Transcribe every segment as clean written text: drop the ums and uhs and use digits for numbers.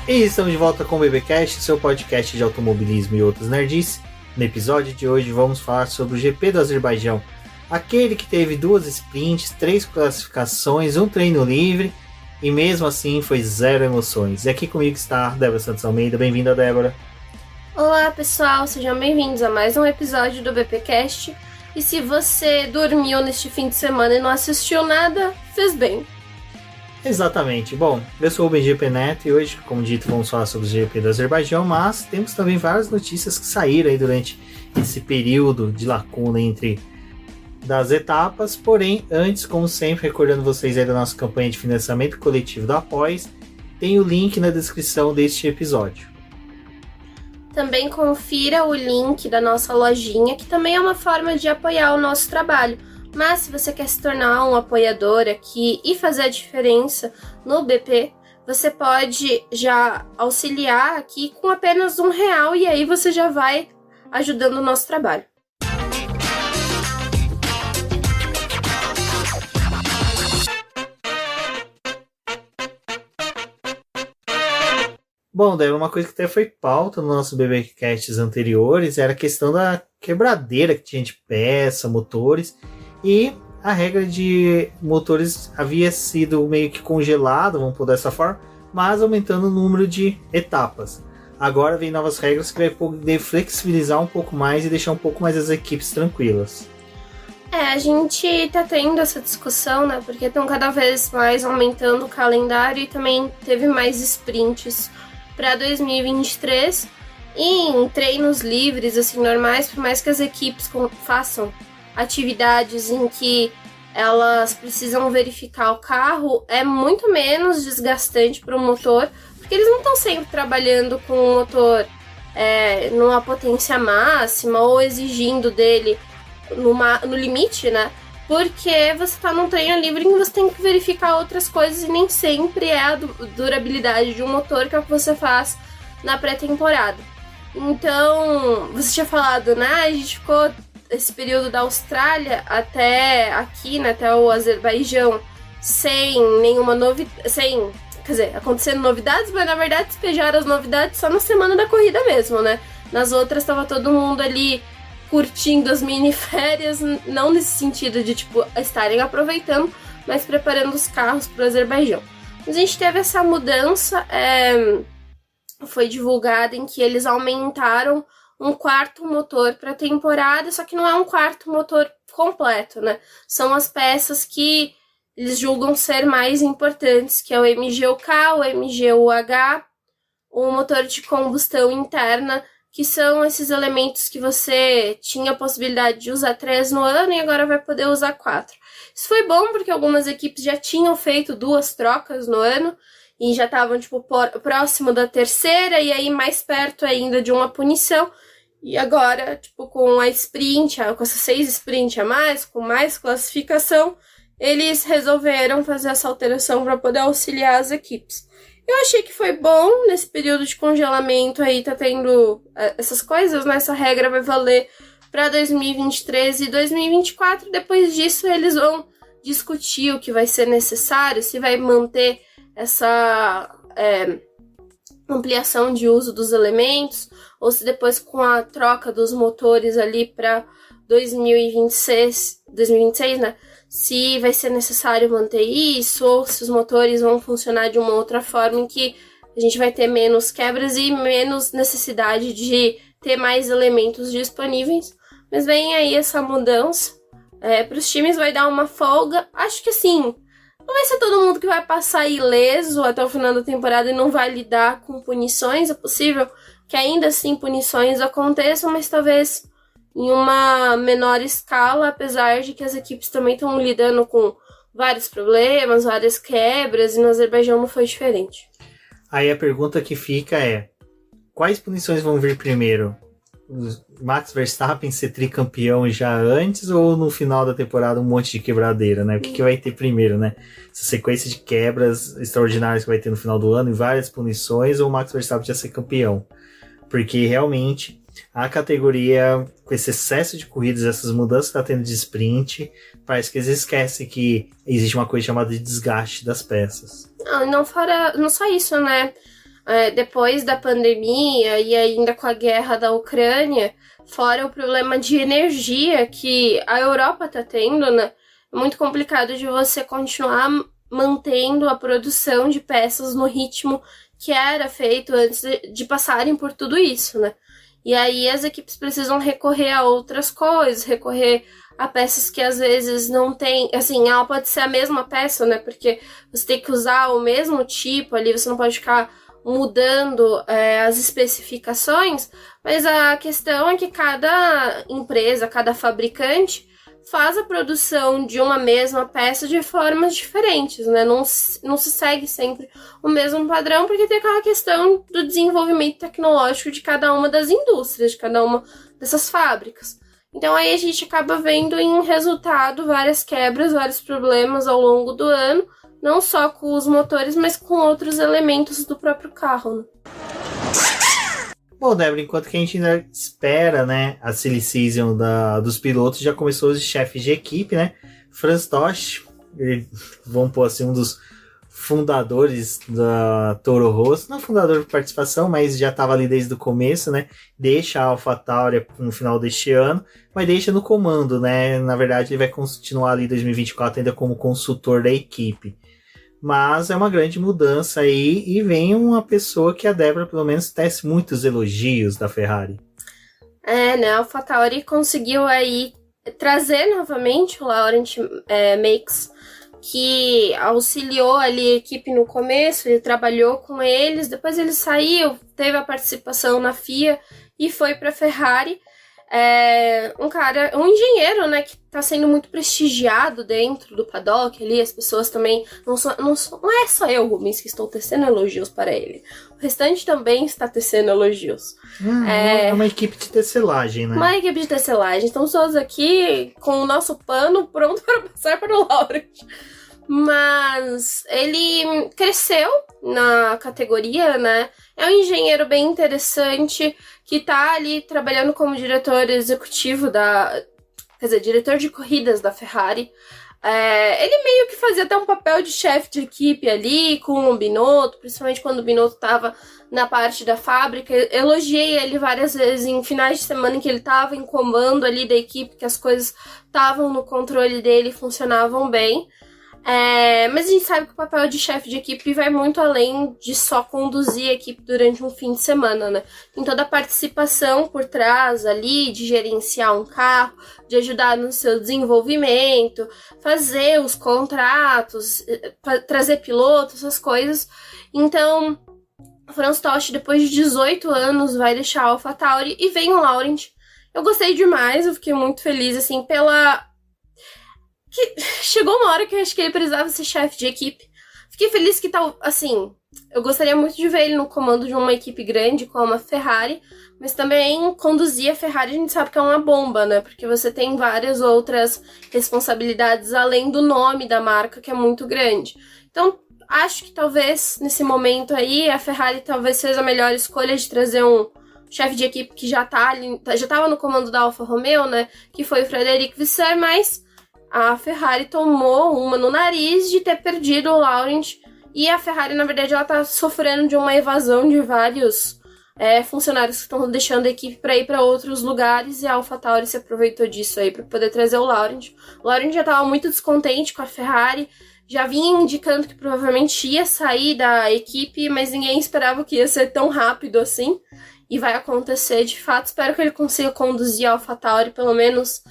E estamos de volta com o BBcast, seu podcast de automobilismo e outras nerdices. No episódio de hoje vamos falar sobre o GP do Azerbaijão, aquele que teve 2 sprints, 3 classificações, um treino livre e mesmo assim foi zero emoções. E aqui comigo está Débora Santos Almeida. Bem-vinda, Débora. Olá pessoal, sejam bem-vindos a mais um episódio do BPcast. E se você dormiu neste fim de semana e não assistiu nada, fez bem. Exatamente. Bom, eu sou o BGP Neto e hoje, como dito, vamos falar sobre o GP do Azerbaijão, mas temos também várias notícias que saíram aí durante esse período de lacuna entre das etapas. Porém, antes, como sempre, recordando vocês aí da nossa campanha de financiamento coletivo da Apoies, tem o link na descrição deste episódio. Também confira o link da nossa lojinha, que também é uma forma de apoiar o nosso trabalho. Mas se você quer se tornar um apoiador aqui e fazer a diferença no BP, você pode já auxiliar aqui com apenas R$1 e aí você já vai ajudando o nosso trabalho. Bom, Débora, uma coisa que até foi pauta nos nossos BBcasts anteriores era a questão da quebradeira que tinha de peça, motores. E a regra de motores havia sido meio que congelada, vamos pôr dessa forma, mas aumentando o número de etapas. Agora vem novas regras que vai poder flexibilizar um pouco mais e deixar um pouco mais as equipes tranquilas. A gente tá tendo essa discussão, né? Porque estão cada vez mais aumentando o calendário e também teve mais sprints para 2023. E em treinos livres, assim, normais, por mais que as equipes façam atividades em que elas precisam verificar o carro, é muito menos desgastante para o motor, porque eles não estão sempre trabalhando com o motor numa potência máxima ou exigindo dele no limite, né? Porque você está num treino livre em que você tem que verificar outras coisas e nem sempre é a durabilidade de um motor que é o que você faz na pré-temporada. Então, você tinha falado, né? A gente ficou esse período da Austrália até aqui, né, até o Azerbaijão, sem nenhuma novidade, acontecendo novidades, mas na verdade despejaram as novidades só na semana da corrida mesmo, né? Nas outras tava todo mundo ali curtindo as mini férias, não nesse sentido de, tipo, estarem aproveitando, mas preparando os carros pro Azerbaijão. Mas a gente teve essa mudança, foi divulgada em que eles aumentaram um 4º motor para a temporada, só que não é um 4º motor completo, né? São as peças que eles julgam ser mais importantes, que é o MGUK, o MGUH, o motor de combustão interna, que são esses elementos que você tinha a possibilidade de usar 3 no ano e agora vai poder usar 4. Isso foi bom porque algumas equipes já tinham feito 2 trocas no ano e já estavam, tipo, próximo da terceira e aí mais perto ainda de uma punição. E agora, tipo, com a sprint, com essas 6 sprints a mais, com mais classificação, eles resolveram fazer essa alteração para poder auxiliar as equipes. Eu achei que foi bom nesse período de congelamento aí, tá tendo essas coisas, né? Essa regra vai valer para 2023 e 2024. Depois disso, eles vão discutir o que vai ser necessário, se vai manter essa ampliação de uso dos elementos, ou se depois com a troca dos motores ali para 2026, né, se vai ser necessário manter isso, ou se os motores vão funcionar de uma outra forma em que a gente vai ter menos quebras e menos necessidade de ter mais elementos disponíveis. Mas vem aí essa mudança, para os times vai dar uma folga, acho que assim, não vai ser todo mundo que vai passar ileso até o final da temporada e não vai lidar com punições. É possível que ainda assim punições aconteçam, mas talvez em uma menor escala, apesar de que as equipes também estão lidando com vários problemas, várias quebras, e no Azerbaijão não foi diferente. Aí a pergunta que fica é: quais punições vão vir primeiro? O Max Verstappen ser tricampeão já antes ou no final da temporada um monte de quebradeira, né? O que vai ter primeiro, né? Essa sequência de quebras extraordinárias que vai ter no final do ano e várias punições, ou o Max Verstappen já ser campeão? Porque realmente a categoria, com esse excesso de corridas, essas mudanças que está tendo de sprint, parece que eles esquecem que existe uma coisa chamada de desgaste das peças. Não só isso, né? depois da pandemia e ainda com a guerra da Ucrânia, fora o problema de energia que a Europa tá tendo, né? É muito complicado de você continuar mantendo a produção de peças no ritmo que era feito antes de passarem por tudo isso, né? E aí as equipes precisam recorrer a outras coisas, recorrer a peças que às vezes não tem, assim, ela pode ser a mesma peça, né? Porque você tem que usar o mesmo tipo ali, você não pode ficar mudando as especificações, mas a questão é que cada empresa, cada fabricante faz a produção de uma mesma peça de formas diferentes, né? Não se segue sempre o mesmo padrão, porque tem aquela questão do desenvolvimento tecnológico de cada uma das indústrias, de cada uma dessas fábricas. Então aí a gente acaba vendo em resultado várias quebras, vários problemas ao longo do ano, não só com os motores, mas com outros elementos do próprio carro, né? Bom, Débora, enquanto que a gente ainda espera, né, a silly season dos pilotos, já começou os chefes de equipe, né? Franz Tost, vamos pôr assim, um dos fundadores da Toro Rosso, não fundador de participação, mas já estava ali desde o começo, né? Deixa a AlphaTauri no final deste ano, mas deixa no comando, né? Na verdade, ele vai continuar ali em 2024 ainda como consultor da equipe. Mas é uma grande mudança aí, e vem uma pessoa que a Débora, pelo menos, tece muitos elogios da Ferrari. Né? A AlphaTauri conseguiu aí trazer novamente o Laurent Mekies, que auxiliou ali a equipe no começo, ele trabalhou com eles, depois ele saiu, teve a participação na FIA e foi para a Ferrari. Um engenheiro, né, que tá sendo muito prestigiado dentro do paddock ali, as pessoas também, não é só eu, Rubens, que estou tecendo elogios para ele, o restante também está tecendo elogios. É uma equipe de tecelagem, né? Uma equipe de tecelagem, estamos todos aqui com o nosso pano pronto para passar para o Laurent. Mas ele cresceu na categoria, né? É um engenheiro bem interessante que tá ali trabalhando como diretor executivo diretor de corridas da Ferrari. Ele meio que fazia até um papel de chefe de equipe ali com o Binotto, principalmente quando o Binotto tava na parte da fábrica. Elogiei ele várias vezes em finais de semana em que ele tava em comando ali da equipe, que as coisas estavam no controle dele e funcionavam bem. Mas a gente sabe que o papel de chefe de equipe vai muito além de só conduzir a equipe durante um fim de semana, né? Tem toda a participação por trás ali, de gerenciar um carro, de ajudar no seu desenvolvimento, fazer os contratos, trazer pilotos, essas coisas. Então, o Franz Tost, depois de 18 anos, vai deixar a AlphaTauri e vem o Laurent. Eu gostei demais, eu fiquei muito feliz, assim, que chegou uma hora que eu acho que ele precisava ser chefe de equipe. Fiquei feliz que tal, assim, eu gostaria muito de ver ele no comando de uma equipe grande como a Ferrari, mas também conduzir a Ferrari a gente sabe que é uma bomba, né? Porque você tem várias outras responsabilidades além do nome da marca, que é muito grande. Então, acho que talvez nesse momento aí a Ferrari talvez seja a melhor escolha de trazer um chefe de equipe que já estava no comando da Alfa Romeo, né? Que foi o Frederic Vasseur, mas a Ferrari tomou uma no nariz de ter perdido o Laurent, e a Ferrari, na verdade, ela tá sofrendo de uma evasão de vários funcionários que estão deixando a equipe para ir para outros lugares, e a AlphaTauri se aproveitou disso aí para poder trazer o Laurent. O Laurent já estava muito descontente com a Ferrari, já vinha indicando que provavelmente ia sair da equipe, mas ninguém esperava que ia ser tão rápido assim, e vai acontecer de fato. Espero que ele consiga conduzir a AlphaTauri, pelo menos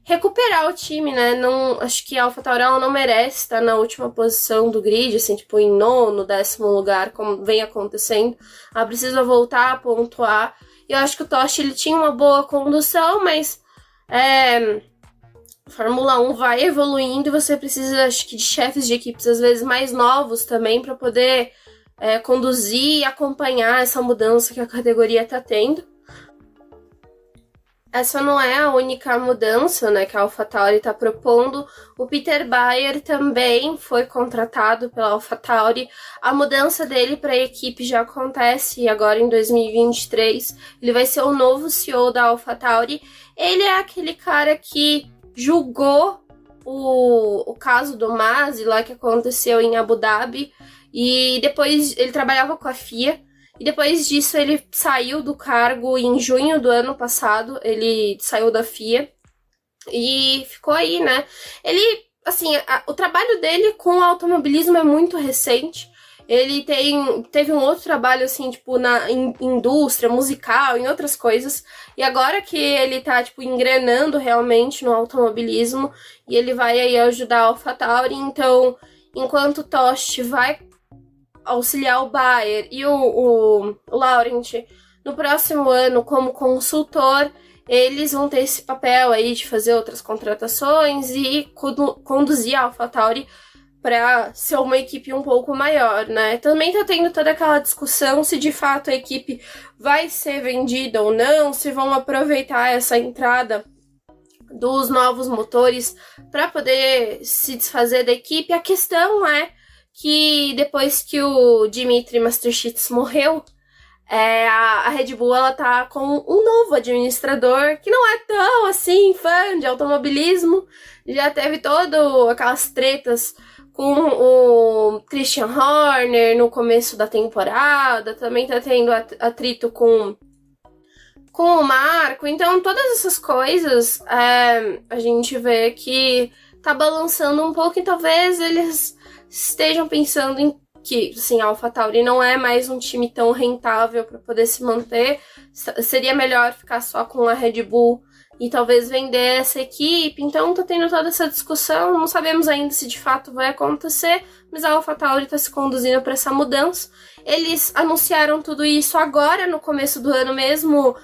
recuperar o time, né? Acho que a AlphaTauri não merece estar na última posição do grid, assim, tipo em 9º, 10º lugar, como vem acontecendo. Ela precisa voltar a pontuar. Eu acho que o Tost, ele tinha uma boa condução, mas Fórmula 1 vai evoluindo e você precisa, acho que, de chefes de equipes às vezes mais novos também para poder conduzir e acompanhar essa mudança que a categoria está tendo. Essa não é a única mudança, né, que a AlphaTauri está propondo. O Peter Bayer também foi contratado pela AlphaTauri. A mudança dele para a equipe já acontece agora em 2023. Ele vai ser o novo CEO da AlphaTauri. Ele é aquele cara que julgou o caso do Masi lá que aconteceu em Abu Dhabi. E depois ele trabalhava com a FIA. E depois disso ele saiu do cargo em junho do ano passado, ele saiu da FIA e ficou aí, né? Ele, assim, o trabalho dele com o automobilismo é muito recente. Ele teve um outro trabalho, assim, tipo, em indústria, musical, em outras coisas. E agora que ele tá, tipo, engrenando realmente no automobilismo, e ele vai aí ajudar a AlphaTauri. Então, enquanto o Tost vai auxiliar o Bayer e o Laurent no próximo ano como consultor, eles vão ter esse papel aí de fazer outras contratações e conduzir a AlphaTauri para ser uma equipe um pouco maior, né? Também tá tendo toda aquela discussão se de fato a equipe vai ser vendida ou não, se vão aproveitar essa entrada dos novos motores para poder se desfazer da equipe. A questão é que depois que o Dmitry Masterchitz morreu, a Red Bull ela tá com um novo administrador que não é tão assim fã de automobilismo. Já teve todas aquelas tretas com o Christian Horner no começo da temporada, também tá tendo atrito com o Marco. Então todas essas coisas a gente vê que tá balançando um pouco, e talvez eles estejam pensando em que, assim, a AlphaTauri não é mais um time tão rentável para poder se manter. Seria melhor ficar só com a Red Bull e talvez vender essa equipe. Então tá tendo toda essa discussão, não sabemos ainda se de fato vai acontecer, mas a AlphaTauri tá se conduzindo para essa mudança. Eles anunciaram tudo isso agora, no começo do ano mesmo,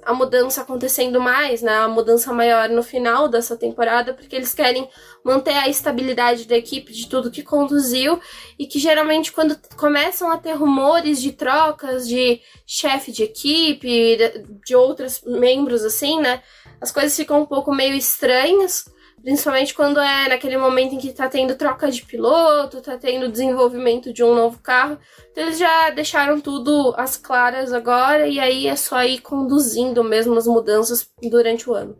a mudança acontecendo mais, né, a mudança maior no final dessa temporada, porque eles querem manter a estabilidade da equipe, de tudo que conduziu, e que geralmente quando começam a ter rumores de trocas de chefe de equipe, de outros membros assim, né, as coisas ficam um pouco meio estranhas, principalmente quando é naquele momento em que tá tendo troca de piloto, tá tendo desenvolvimento de um novo carro. Então eles já deixaram tudo às claras agora, e aí é só ir conduzindo mesmo as mudanças durante o ano.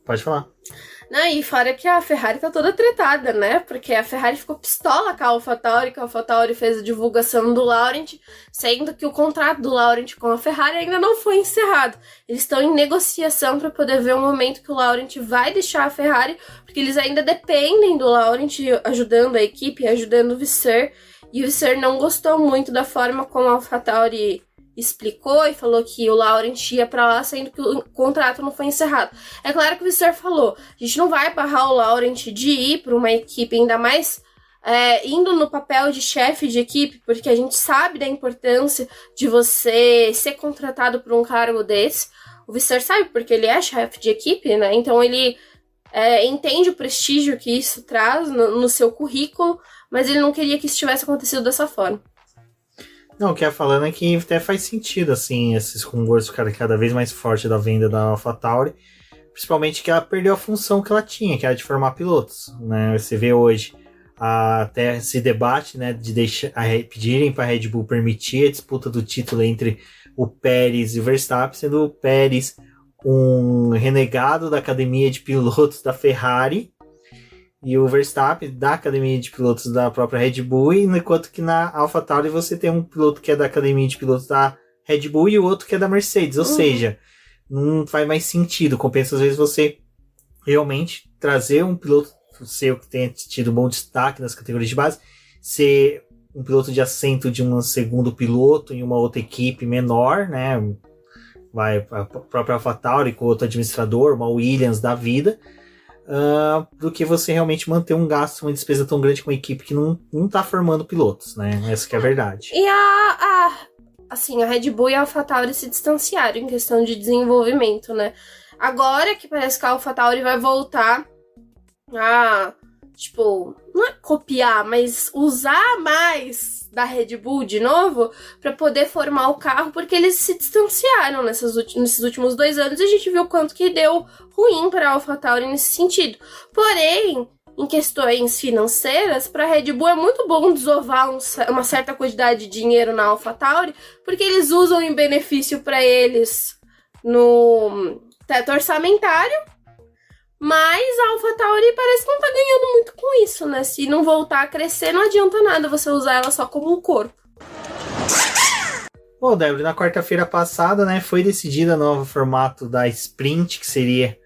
Pode falar. Não, e fora que a Ferrari tá toda tretada, né? Porque a Ferrari ficou pistola com a AlphaTauri, que a AlphaTauri fez a divulgação do Laurent, sendo que o contrato do Laurent com a Ferrari ainda não foi encerrado. Eles estão em negociação para poder ver o momento que o Laurent vai deixar a Ferrari, porque eles ainda dependem do Laurent ajudando a equipe, ajudando o Visser, e o Visser não gostou muito da forma como a AlphaTauri explicou e falou que o Laurent ia pra lá, sendo que o contrato não foi encerrado. É claro que o Visser falou, a gente não vai barrar o Laurent de ir para uma equipe, ainda mais indo no papel de chefe de equipe, porque a gente sabe da importância de você ser contratado por um cargo desse. O Visser sabe, porque ele é chefe de equipe, né? Então ele entende o prestígio que isso traz no seu currículo, mas ele não queria que isso tivesse acontecido dessa forma. Não, o que ia falando é que até faz sentido, assim, esses rumores ficarem cada vez mais fortes da venda da AlphaTauri, principalmente que ela perdeu a função que ela tinha, que era de formar pilotos, né? Você vê hoje até esse debate, né, de pedirem para a Red Bull permitir a disputa do título entre o Pérez e o Verstappen, sendo o Pérez um renegado da academia de pilotos da Ferrari, e o Verstappen da academia de pilotos da própria Red Bull, enquanto que na AlphaTauri você tem um piloto que é da academia de pilotos da Red Bull e o outro que é da Mercedes. Ou seja, não faz mais sentido. Compensa às vezes você realmente trazer um piloto seu que tenha tido um bom destaque nas categorias de base, ser um piloto de assento de um segundo piloto em uma outra equipe menor, né? Vai a própria AlphaTauri com outro administrador, uma Williams da vida, do que você realmente manter um gasto, uma despesa tão grande com uma equipe que não tá formando pilotos, né? Essa que é a verdade. E a Red Bull e a AlphaTauri se distanciaram em questão de desenvolvimento, né? Agora que parece que a AlphaTauri vai voltar a, tipo, não é copiar, mas usar mais da Red Bull de novo para poder formar o carro, porque eles se distanciaram nesses últimos 2 anos, e a gente viu o quanto que deu ruim para a AlphaTauri nesse sentido. Porém, em questões financeiras, para a Red Bull é muito bom desovar uma certa quantidade de dinheiro na AlphaTauri, porque eles usam em benefício para eles no teto orçamentário, Mas a AlphaTauri parece que não tá ganhando muito com isso, né? Se não voltar a crescer, não adianta nada você usar ela só como um corpo. Bom, Débora, na quarta-feira passada, né, foi decidida o novo formato da Sprint, que seria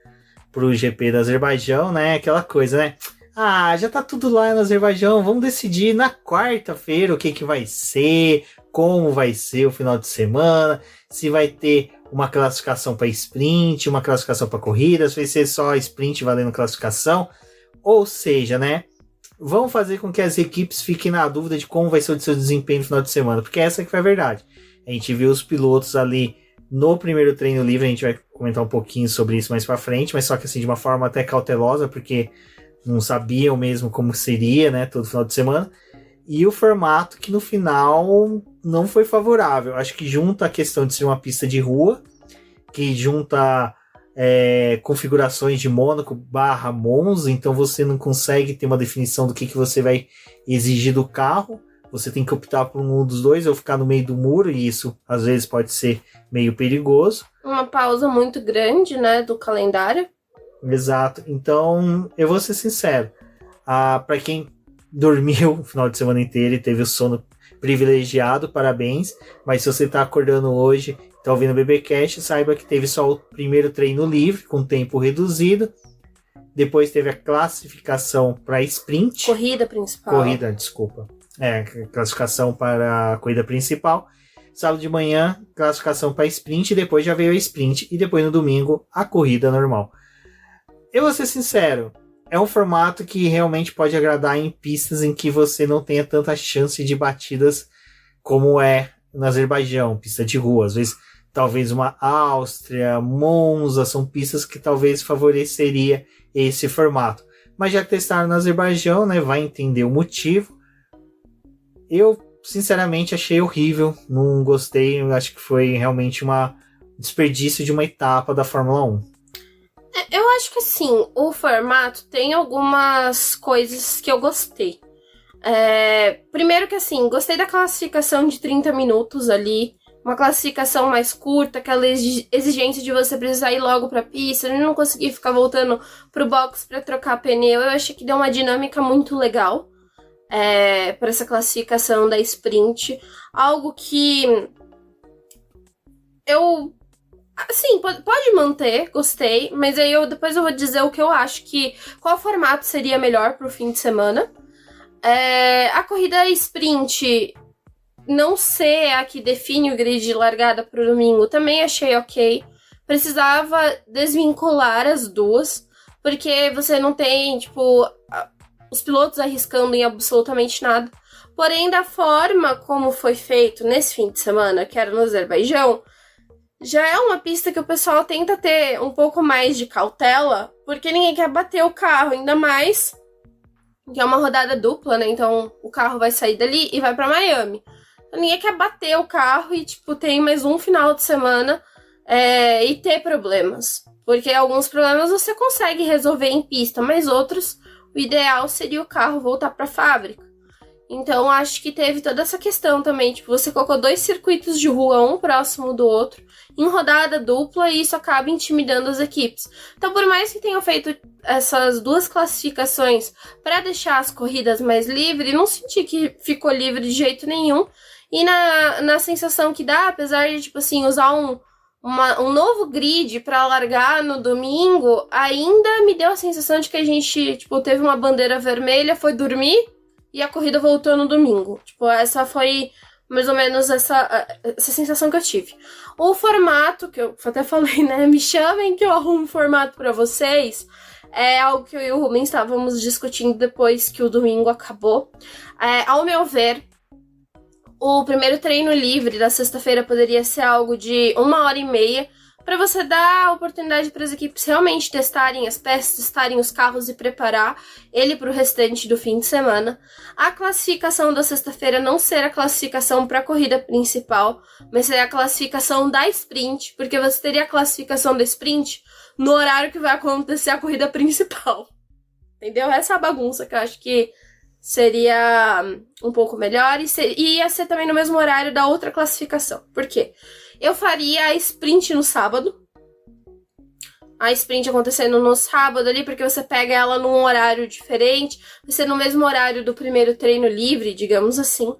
pro GP do Azerbaijão, né? Aquela coisa, né? Ah, já tá tudo lá no Azerbaijão, vamos decidir na quarta-feira o que vai ser, como vai ser o final de semana, se vai ter uma classificação para sprint, uma classificação para corrida, se vai ser só sprint valendo classificação. Ou seja, né? Vão fazer com que as equipes fiquem na dúvida de como vai ser o seu desempenho no final de semana, porque essa que foi a verdade. A gente viu os pilotos ali no primeiro treino livre, a gente vai comentar um pouquinho sobre isso mais para frente, mas só que assim de uma forma até cautelosa, porque não sabiam mesmo como seria, né, todo final de semana. E o formato que no final não foi favorável. Acho que junta a questão de ser uma pista de rua, que junta configurações de Mônaco / Monza, então você não consegue ter uma definição do que você vai exigir do carro. Você tem que optar por um dos dois ou ficar no meio do muro, e isso às vezes pode ser meio perigoso. Uma pausa muito grande, né, do calendário. Exato. Então, eu vou ser sincero. Para quem dormiu o final de semana inteiro e teve o sono privilegiado, parabéns. Mas se você está acordando hoje, está ouvindo o BBcast, saiba que teve só o primeiro treino livre, com tempo reduzido. Depois teve a classificação para sprint. Corrida, desculpa. Classificação para a corrida principal. Sábado de manhã, classificação para sprint. Depois já veio a sprint. E depois no domingo, a corrida normal. Eu vou ser sincero. É um formato que realmente pode agradar em pistas em que você não tenha tanta chance de batidas como é no Azerbaijão, pista de rua. Às vezes, talvez uma Áustria, Monza, são pistas que talvez favoreceria esse formato. Mas já testaram no Azerbaijão, né? Vai entender o motivo. Eu, sinceramente, achei horrível. Não gostei. Eu acho que foi realmente um desperdício de uma etapa da Fórmula 1. Eu acho que assim, o formato tem algumas coisas que eu gostei. Primeiro que assim, gostei da classificação de 30 minutos ali. Uma classificação mais curta, aquela exigência de você precisar ir logo pra pista, não conseguir ficar voltando pro box pra trocar pneu. Eu achei que deu uma dinâmica muito legal para essa classificação da sprint. Algo que eu... Assim, pode manter, gostei, mas aí depois eu vou dizer o que eu acho qual formato seria melhor pro fim de semana. A corrida sprint não ser a que define o grid de largada pro domingo, também achei ok. Precisava desvincular as duas, porque você não tem, os pilotos arriscando em absolutamente nada. Porém, da forma como foi feito nesse fim de semana, que era no Azerbaijão, já é uma pista que o pessoal tenta ter um pouco mais de cautela, porque ninguém quer bater o carro, ainda mais que é uma rodada dupla, né? Então o carro vai sair dali e vai pra Miami. Então ninguém quer bater o carro e, tem mais um final de semana e ter problemas. Porque alguns problemas você consegue resolver em pista, mas outros, o ideal seria o carro voltar pra fábrica. Então, acho que teve toda essa questão também. Você colocou 2 circuitos de rua, um próximo do outro, em rodada dupla, e isso acaba intimidando as equipes. Então, por mais que tenham feito essas 2 classificações para deixar as corridas mais livres, não senti que ficou livre de jeito nenhum. E na sensação que dá, apesar de, usar um novo grid para largar no domingo, ainda me deu a sensação de que a gente, teve uma bandeira vermelha, foi dormir, e a corrida voltou no domingo. Essa foi mais ou menos essa sensação que eu tive. O formato, que eu até falei, né? Me chamem que eu arrumo um formato pra vocês. É algo que eu e o Rubens estávamos discutindo depois que o domingo acabou. Ao meu ver, o primeiro treino livre da sexta-feira poderia ser algo de 1h30, para você dar a oportunidade para as equipes realmente testarem as peças, testarem os carros e preparar ele para o restante do fim de semana. A classificação da sexta-feira não ser a classificação para a corrida principal, mas ser a classificação da sprint, porque você teria a classificação da sprint no horário que vai acontecer a corrida principal. Entendeu? Essa é a bagunça que eu acho que seria um pouco melhor, e ia ser também no mesmo horário da outra classificação. Por quê? Eu faria a sprint no sábado, a sprint acontecendo no sábado ali, porque você pega ela num horário diferente, vai ser no mesmo horário do primeiro treino livre, digamos assim.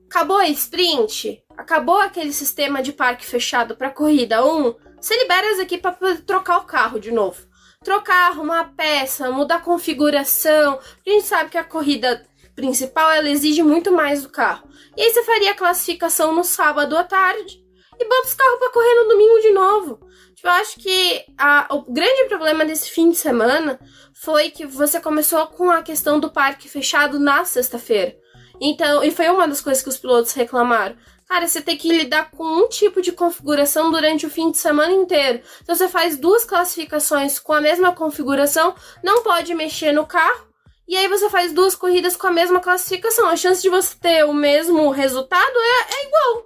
Acabou a sprint, acabou aquele sistema de parque fechado para corrida 1, você libera as equipes para poder trocar o carro de novo. Trocar, arrumar a peça, mudar a configuração, porque a gente sabe que a corrida principal, ela exige muito mais do carro. E aí você faria a classificação no sábado à tarde e bota os carros para correr no domingo de novo. Tipo, eu acho que o grande problema desse fim de semana foi que você começou com a questão do parque fechado na sexta-feira. Então, e foi uma das coisas que os pilotos reclamaram. Cara, você tem que lidar com um tipo de configuração durante o fim de semana inteiro. Então, você faz 2 classificações com a mesma configuração, não pode mexer no carro, e aí você faz 2 corridas com a mesma classificação. A chance de você ter o mesmo resultado é igual,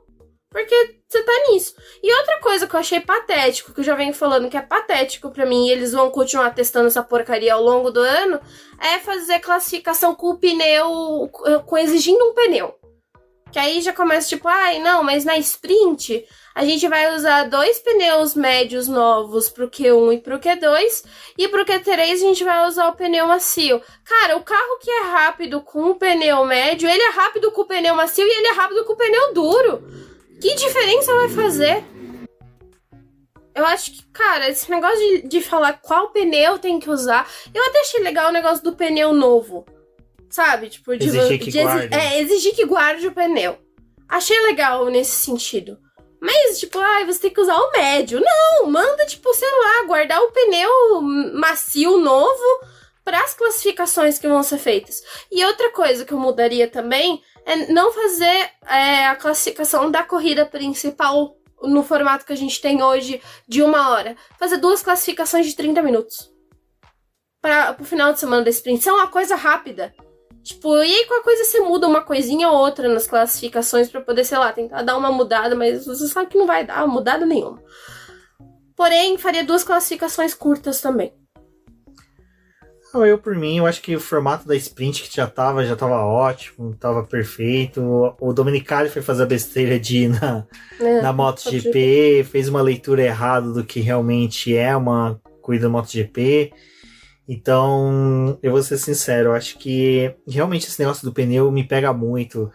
porque você tá nisso. E outra coisa que eu achei patético, que eu já venho falando que é patético pra mim, e eles vão continuar testando essa porcaria ao longo do ano, é fazer classificação com o pneu, exigindo um pneu. Que aí já começa tipo, não, mas na sprint a gente vai usar 2 pneus médios novos pro Q1 e pro Q2, e pro Q3 a gente vai usar o pneu macio. Cara, o carro que é rápido com o pneu médio, ele é rápido com o pneu macio e ele é rápido com o pneu duro. Que diferença vai fazer? Eu acho que, cara, esse negócio de falar qual pneu tem que usar, eu até achei legal o negócio do pneu novo. Sabe? Tipo, exigir que guarde. Exigir que guarde o pneu. Achei legal nesse sentido. Mas, tipo, você tem que usar o médio. Não, manda, tipo, sei lá, guardar o pneu macio novo para as classificações que vão ser feitas. E outra coisa que eu mudaria também é não fazer a classificação da corrida principal no formato que a gente tem hoje de 1 hora. Fazer 2 classificações de 30 minutos. Para o final de semana da sprint. Isso é uma coisa rápida. Tipo, e aí com a coisa você muda uma coisinha ou outra nas classificações pra poder, sei lá, tentar dar uma mudada, mas você sabe que não vai dar mudada nenhuma. Porém, faria 2 classificações curtas também. Eu, por mim, eu acho que o formato da sprint que já tava ótimo, tava perfeito. O Domenicali foi fazer a besteira de ir na MotoGP, fez uma leitura errada do que realmente é uma corrida MotoGP. Então, eu vou ser sincero, eu acho que realmente esse negócio do pneu me pega muito.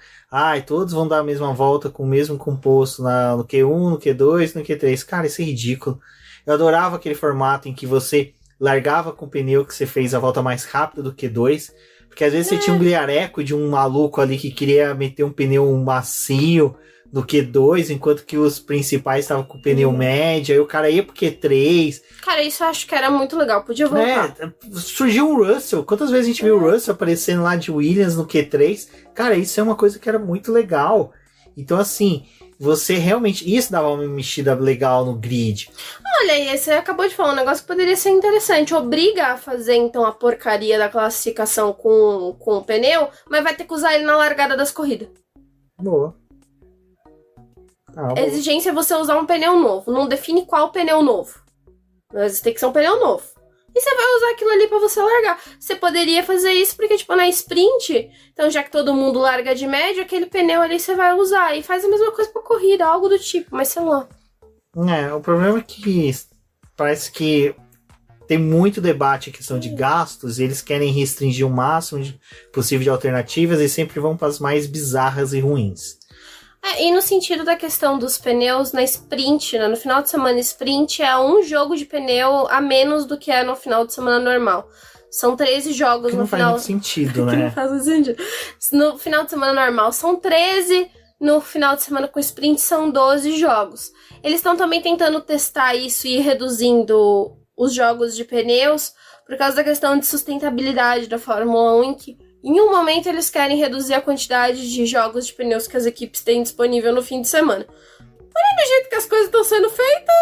Todos vão dar a mesma volta com o mesmo composto no Q1, no Q2, no Q3. Cara, isso é ridículo. Eu adorava aquele formato em que você largava com o pneu que você fez a volta mais rápida do Q2, porque às vezes você tinha um gliareco de um maluco ali que queria meter um pneu macio no Q2, enquanto que os principais estavam com o pneu médio, aí o cara ia pro Q3. Cara, isso eu acho que era muito legal, podia voltar. Surgiu um Russell, quantas vezes a gente viu o Russell aparecendo lá de Williams no Q3? Cara, isso é uma coisa que era muito legal. Então, assim, você realmente... Isso dava uma mexida legal no grid. Olha aí, você acabou de falar um negócio que poderia ser interessante. Obriga a fazer, então, a porcaria da classificação com o pneu, mas vai ter que usar ele na largada das corridas. Boa. A exigência é você usar um pneu novo. Não define qual pneu novo. Mas tem que ser um pneu novo. E você vai usar aquilo ali pra você largar. Você poderia fazer isso porque, tipo, na sprint, então já que todo mundo larga de médio, aquele pneu ali você vai usar. E faz a mesma coisa pra corrida, algo do tipo, mas sei lá. O problema é que parece que tem muito debate em questão de gastos, e eles querem restringir o máximo possível de alternativas e sempre vão para as mais bizarras e ruins. E no sentido da questão dos pneus, na sprint, né? No final de semana sprint é um jogo de pneu a menos do que é no final de semana normal. São 13 jogos que no final... Não faz muito sentido, né? Não faz muito sentido. No final de semana normal são 13, no final de semana com sprint são 12 jogos. Eles estão também tentando testar isso e ir reduzindo os jogos de pneus por causa da questão de sustentabilidade da Fórmula 1, em que em um momento eles querem reduzir a quantidade de jogos de pneus que as equipes têm disponível no fim de semana. Porém, do jeito que as coisas estão sendo feitas,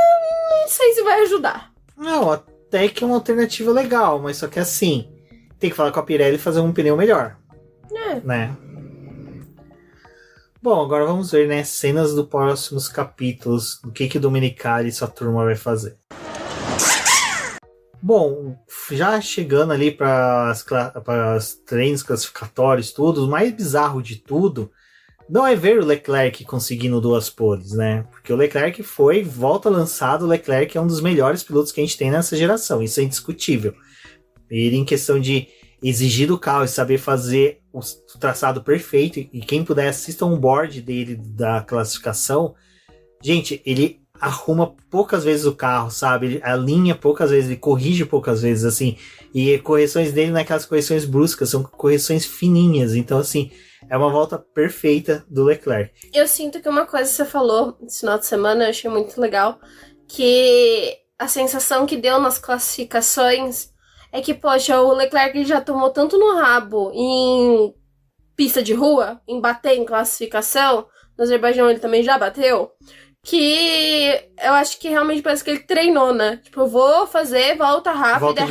não sei se vai ajudar. Não, até que é uma alternativa legal, mas só que assim, tem que falar com a Pirelli e fazer um pneu melhor. Né? Bom, agora vamos ver, né, cenas dos próximos capítulos, o que o Domenicali e sua turma vai fazer. Bom, já chegando ali para os treinos classificatórios, tudo, o mais bizarro de tudo não é ver o Leclerc conseguindo 2 poles, né? Porque o Leclerc volta lançado, o Leclerc é um dos melhores pilotos que a gente tem nessa geração, isso é indiscutível. Ele, em questão de exigir do carro e saber fazer o traçado perfeito, e quem puder assista um board dele da classificação, gente, ele arruma poucas vezes o carro, sabe? Ele alinha poucas vezes, ele corrige poucas vezes, assim, e correções dele não é aquelas correções bruscas, são correções fininhas, então, assim, é uma volta perfeita do Leclerc. Eu sinto que uma coisa que você falou esse final de semana, eu achei muito legal, que a sensação que deu nas classificações é que, poxa, o Leclerc já tomou tanto no rabo em pista de rua, em bater em classificação, no Azerbaijão ele também já bateu, que eu acho que realmente parece que ele treinou, né? Tipo, eu vou fazer volta rápida,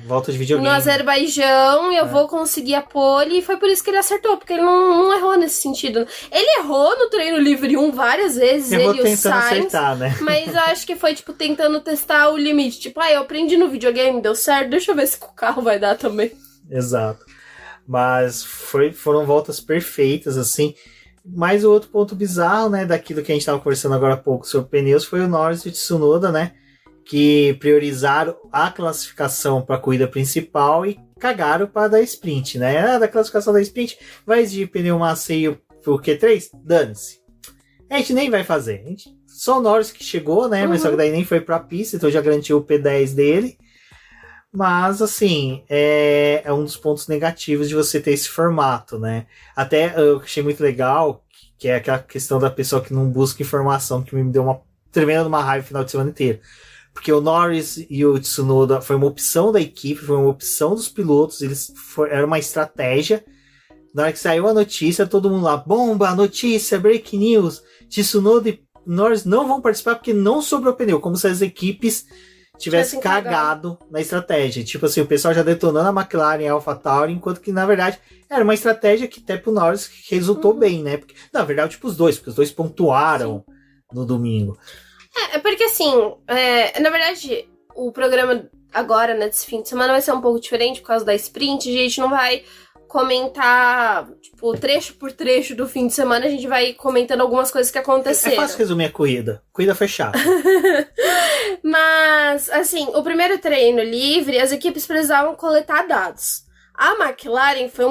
volta de videogame. No Azerbaijão eu vou conseguir a pole, e foi por isso que ele acertou, porque ele não errou nesse sentido. Ele errou no treino livre 1 várias vezes, ele e o Sainz, acertar, né? Mas eu acho que foi, tipo, tentando testar o limite. Tipo, eu aprendi no videogame, deu certo, deixa eu ver se o carro vai dar também. Exato. Mas foram voltas perfeitas, assim. Mas o outro ponto bizarro, né, daquilo que a gente estava conversando agora há pouco sobre pneus, foi o Norris e o Tsunoda, né, que priorizaram a classificação para a corrida principal e cagaram para dar sprint, né? Da classificação da sprint, vai exigir pneu macio pro Q3? Dane-se. A gente nem vai fazer. Só o Norris que chegou, né, mas só que daí nem foi para a pista, então já garantiu o P10 dele. Mas, assim, é um dos pontos negativos de você ter esse formato, né? Até eu achei muito legal, que é aquela questão da pessoa que não busca informação, que me deu uma tremenda uma raiva no final de semana inteiro. Porque o Norris e o Tsunoda foi uma opção da equipe, foi uma opção dos pilotos, era uma estratégia. Na hora que saiu a notícia, todo mundo lá, bomba, notícia, break news, Tsunoda e Norris não vão participar porque não sobrou pneu, como se as equipes tivesse cagado na estratégia. Tipo assim, o pessoal já detonando a McLaren e a AlphaTauri, enquanto que, na verdade, era uma estratégia que até pro Norris resultou bem, né? Porque, na verdade, tipo, porque os dois pontuaram no domingo. Porque assim, na verdade, o programa agora, né, desse fim de semana vai ser um pouco diferente por causa da sprint. A gente não vai comentar, tipo, trecho por trecho do fim de semana, a gente vai comentando algumas coisas que aconteceram. É fácil resumir a corrida. Corrida foi chata. Mas, assim, o primeiro treino livre, as equipes precisavam coletar dados. A McLaren foi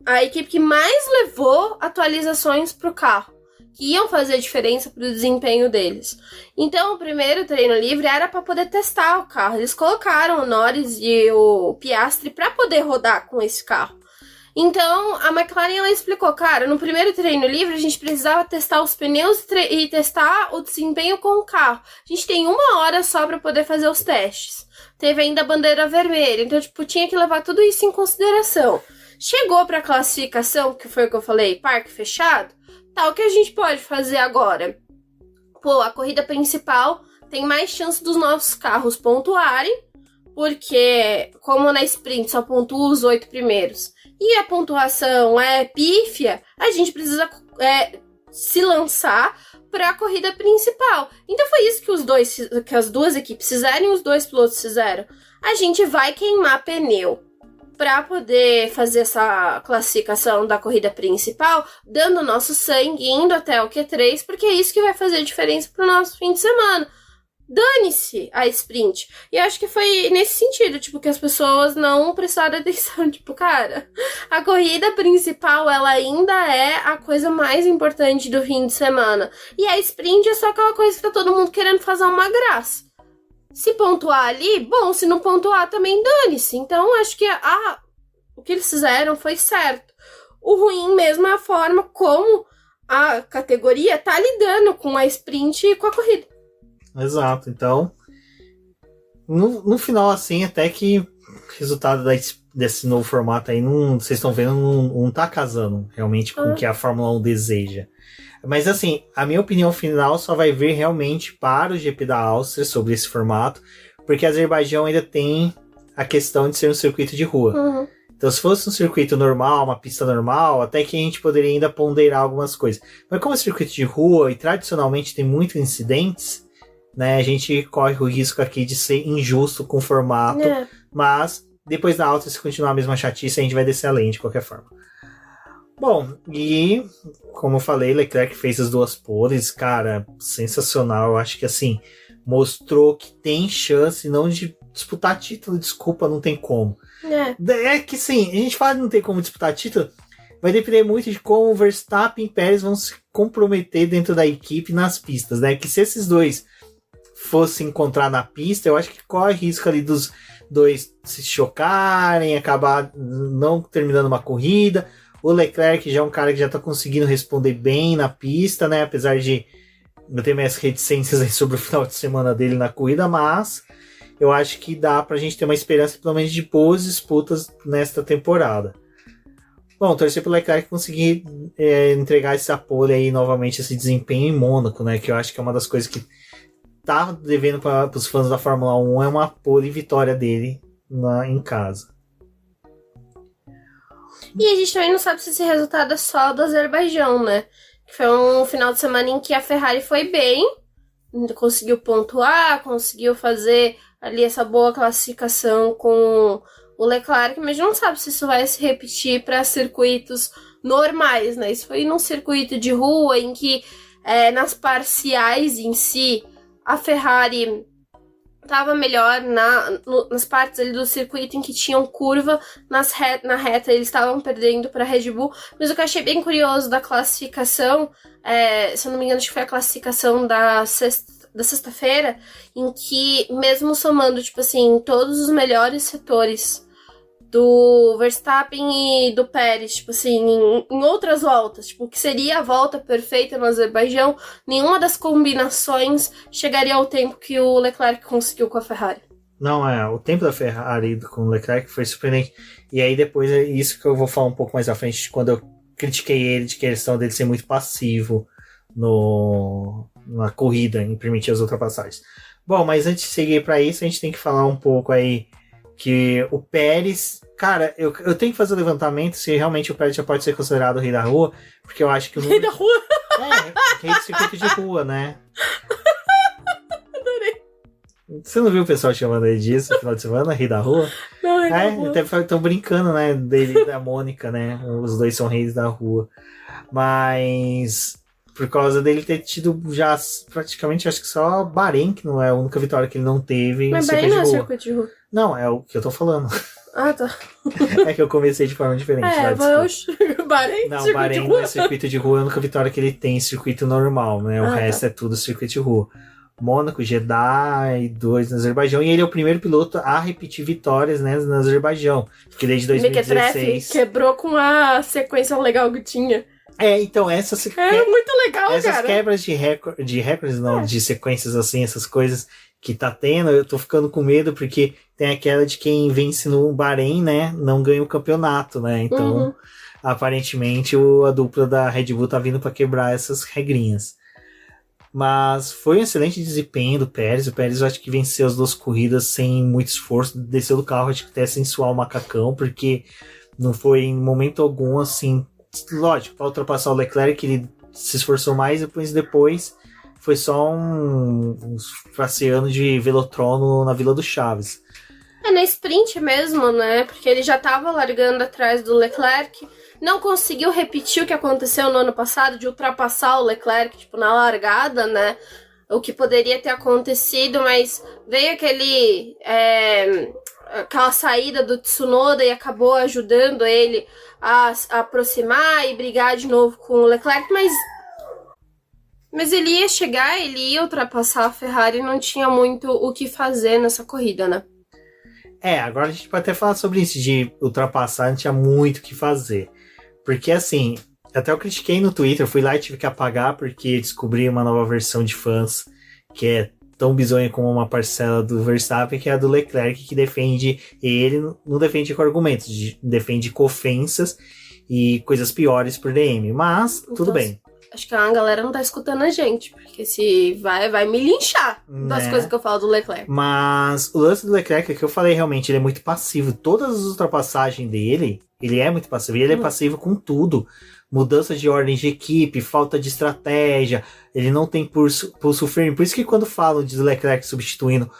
a equipe que mais levou atualizações pro carro, que iam fazer diferença pro desempenho deles. Então, o primeiro treino livre era para poder testar o carro. Eles colocaram o Norris e o Piastri para poder rodar com esse carro. Então, a McLaren, ela explicou, cara, no primeiro treino livre a gente precisava testar os pneus e testar o desempenho com o carro. A gente tem 1 hora só para poder fazer os testes. Teve ainda a bandeira vermelha, então, tipo, tinha que levar tudo isso em consideração. Chegou pra classificação, que foi o que eu falei, parque fechado, tá, o que a gente pode fazer agora? Pô, a corrida principal tem mais chance dos nossos carros pontuarem, porque, como na sprint só pontua os 8 primeiros, e a pontuação é pífia, a gente precisa se lançar para a corrida principal. Então foi isso que as duas equipes fizeram e os dois pilotos fizeram. A gente vai queimar pneu para poder fazer essa classificação da corrida principal, dando nosso sangue, indo até o Q3, porque é isso que vai fazer diferença pro nosso fim de semana. Dane-se a sprint. E eu acho que foi nesse sentido, tipo, que as pessoas não prestaram atenção. Tipo, cara, a corrida principal, ela ainda é a coisa mais importante do fim de semana. E a sprint é só aquela coisa que tá todo mundo querendo fazer uma graça. Se pontuar ali, bom, se não pontuar também dane-se. Então, acho que o que eles fizeram foi certo. O ruim mesmo é a forma como a categoria tá lidando com a sprint e com a corrida. Exato, então no final, assim, até que o resultado desse novo formato aí, vocês estão vendo, não tá casando realmente com o que a Fórmula 1 deseja. Mas assim, a minha opinião final só vai vir realmente para o GP da Áustria sobre esse formato, porque Azerbaijão ainda tem a questão de ser um circuito de rua. Uhum. Então, se fosse um circuito normal, uma pista normal, até que a gente poderia ainda ponderar algumas coisas. Mas como é circuito de rua e tradicionalmente tem muitos incidentes, né, a gente corre o risco aqui de ser injusto com o formato, mas depois da alta, se continuar a mesma chatice, a gente vai descer além de qualquer forma. Bom, e como eu falei, Leclerc fez as 2 poles, cara, sensacional. Eu acho que assim, mostrou que tem chance não de disputar título, desculpa, não tem como. É que sim, a gente fala que não tem como disputar título, vai depender muito de como o Verstappen e Pérez vão se comprometer dentro da equipe nas pistas, né? Que se esses dois fossem encontrar na pista, eu acho que corre risco ali dos dois se chocarem, acabar não terminando uma corrida. O Leclerc já é um cara que já tá conseguindo responder bem na pista, né? Apesar de eu ter minhas reticências aí sobre o final de semana dele na corrida, mas eu acho que dá pra gente ter uma esperança, pelo menos, de boas disputas nesta temporada. Bom, torcer pro Leclerc conseguir entregar esse apoio aí novamente, esse desempenho em Mônaco, né? Que eu acho que é uma das coisas que tá devendo para os fãs da Fórmula 1, é uma pole vitória dele em casa. E a gente também não sabe se esse resultado é só do Azerbaijão, né? Foi um final de semana em que a Ferrari foi bem, conseguiu pontuar, conseguiu fazer ali essa boa classificação com o Leclerc, mas não sabe se isso vai se repetir para circuitos normais, né? Isso foi num circuito de rua em que nas parciais em si a Ferrari estava melhor nas partes ali do circuito em que tinham curva, na reta eles estavam perdendo para a Red Bull, mas o que eu achei bem curioso da classificação, se eu não me engano, acho que foi a classificação da sexta-feira, em que mesmo somando, tipo assim, todos os melhores setores do Verstappen e do Pérez, tipo assim, em outras voltas, tipo, o que seria a volta perfeita no Azerbaijão, nenhuma das combinações chegaria ao tempo que o Leclerc conseguiu com a Ferrari. Não, o tempo da Ferrari com o Leclerc foi surpreendente. E aí depois é isso que eu vou falar um pouco mais à frente, quando eu critiquei ele, de questão dele ser muito passivo na corrida, em permitir as ultrapassagens. Bom, mas antes de seguir para isso, a gente tem que falar um pouco aí que o Pérez, cara, eu tenho que fazer o levantamento se realmente o Pérez já pode ser considerado o rei da rua, porque eu acho que o rei da rua? Rei do circuito de rua, né? Adorei. Você não viu o pessoal chamando ele disso no final de semana, rei da rua? Não, rei da rua. Até estão brincando, né, dele e da Mônica, né? Os dois são reis da rua. Mas por causa dele ter tido já praticamente, acho que só Bahrein, que não é a única vitória que ele não teve. Mas Bahrein não é circuito de rua. Não, é o que eu tô falando. Ah, tá. É que eu comecei de forma diferente. Bahrein? Não, Bahrein não é circuito de rua, é a única vitória que ele tem circuito normal, né? O resto é tudo circuito de rua. Mônaco, Jeddah e 2 no Azerbaijão. E ele é o primeiro piloto a repetir vitórias, né, no Azerbaijão. Porque desde 2016... quebrou com a sequência legal que tinha. Então, muito legal, essas cara. quebras de recordes, não, de sequências assim, essas coisas que tá tendo, eu tô ficando com medo, porque tem aquela de quem vence no Bahrein, né, não ganha o campeonato, né, então, aparentemente, a dupla da Red Bull tá vindo pra quebrar essas regrinhas. Mas foi um excelente desempenho do Pérez. O Pérez eu acho que venceu as 2 corridas sem muito esforço, desceu do carro, acho que até sem suar o macacão, porque não foi em momento algum assim. Lógico, para ultrapassar o Leclerc, ele se esforçou mais, depois foi só um fraciano de velotrônico na Vila do Chaves. Na sprint mesmo, né? Porque ele já tava largando atrás do Leclerc, não conseguiu repetir o que aconteceu no ano passado, de ultrapassar o Leclerc, tipo, na largada, né? O que poderia ter acontecido, mas veio aquela saída do Tsunoda e acabou ajudando ele a aproximar e brigar de novo com o Leclerc, mas ele ia chegar, ele ia ultrapassar a Ferrari e não tinha muito o que fazer nessa corrida, né? Agora a gente pode até falar sobre isso, de ultrapassar, não tinha muito o que fazer. Porque assim, até eu critiquei no Twitter, fui lá e tive que apagar porque descobri uma nova versão de fãs que é tão bizonha como uma parcela do Verstappen, que é a do Leclerc, que defende ele, não defende com argumentos, defende com ofensas e coisas piores por DM, mas então, tudo bem. Acho que a galera não tá escutando a gente, porque se vai me linchar das coisas que eu falo do Leclerc. Mas o lance do Leclerc é que eu falei, realmente, ele é muito passivo. Todas as ultrapassagens dele, ele é muito passivo. E ele é passivo com tudo. Mudança de ordem de equipe, falta de estratégia, ele não tem pulso firme. Por isso que quando falam de Leclerc substituindo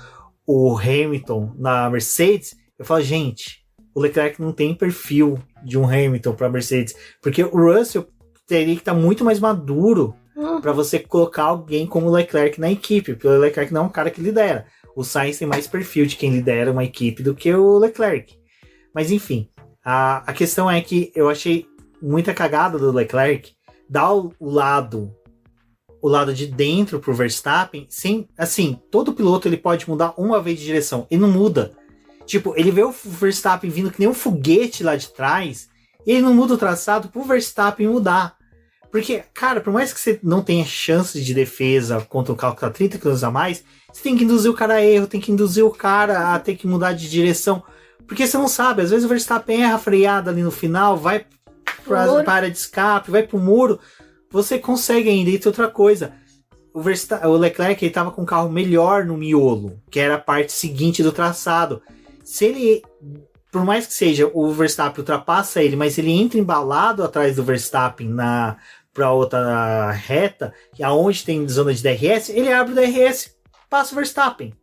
o Hamilton na Mercedes, eu falo, gente, o Leclerc não tem perfil de um Hamilton para Mercedes, porque o Russell teria que estar muito mais maduro para você colocar alguém como o Leclerc na equipe, porque o Leclerc não é um cara que lidera. O Sainz tem mais perfil de quem lidera uma equipe do que o Leclerc. Mas enfim, a questão é que eu achei muita cagada do Leclerc dar o lado de dentro pro Verstappen, sem, assim, todo piloto ele pode mudar uma vez de direção, ele não muda. Tipo, ele vê o Verstappen vindo que nem um foguete lá de trás, e ele não muda o traçado pro Verstappen mudar. Porque, cara, por mais que você não tenha chances de defesa contra um carro que tá 30 km a mais, você tem que induzir o cara a erro, tem que induzir o cara a ter que mudar de direção. Porque você não sabe, às vezes o Verstappen erra a freada ali no final, vai pra área de escape, vai pro muro, você consegue ainda. E tem outra coisa, o Leclerc ele tava com um carro melhor no miolo, que era a parte seguinte do traçado. Se ele, por mais que seja, o Verstappen ultrapassa ele, mas ele entra embalado atrás do Verstappen pra outra reta, aonde tem zona de DRS, ele abre o DRS, passa o Verstappen.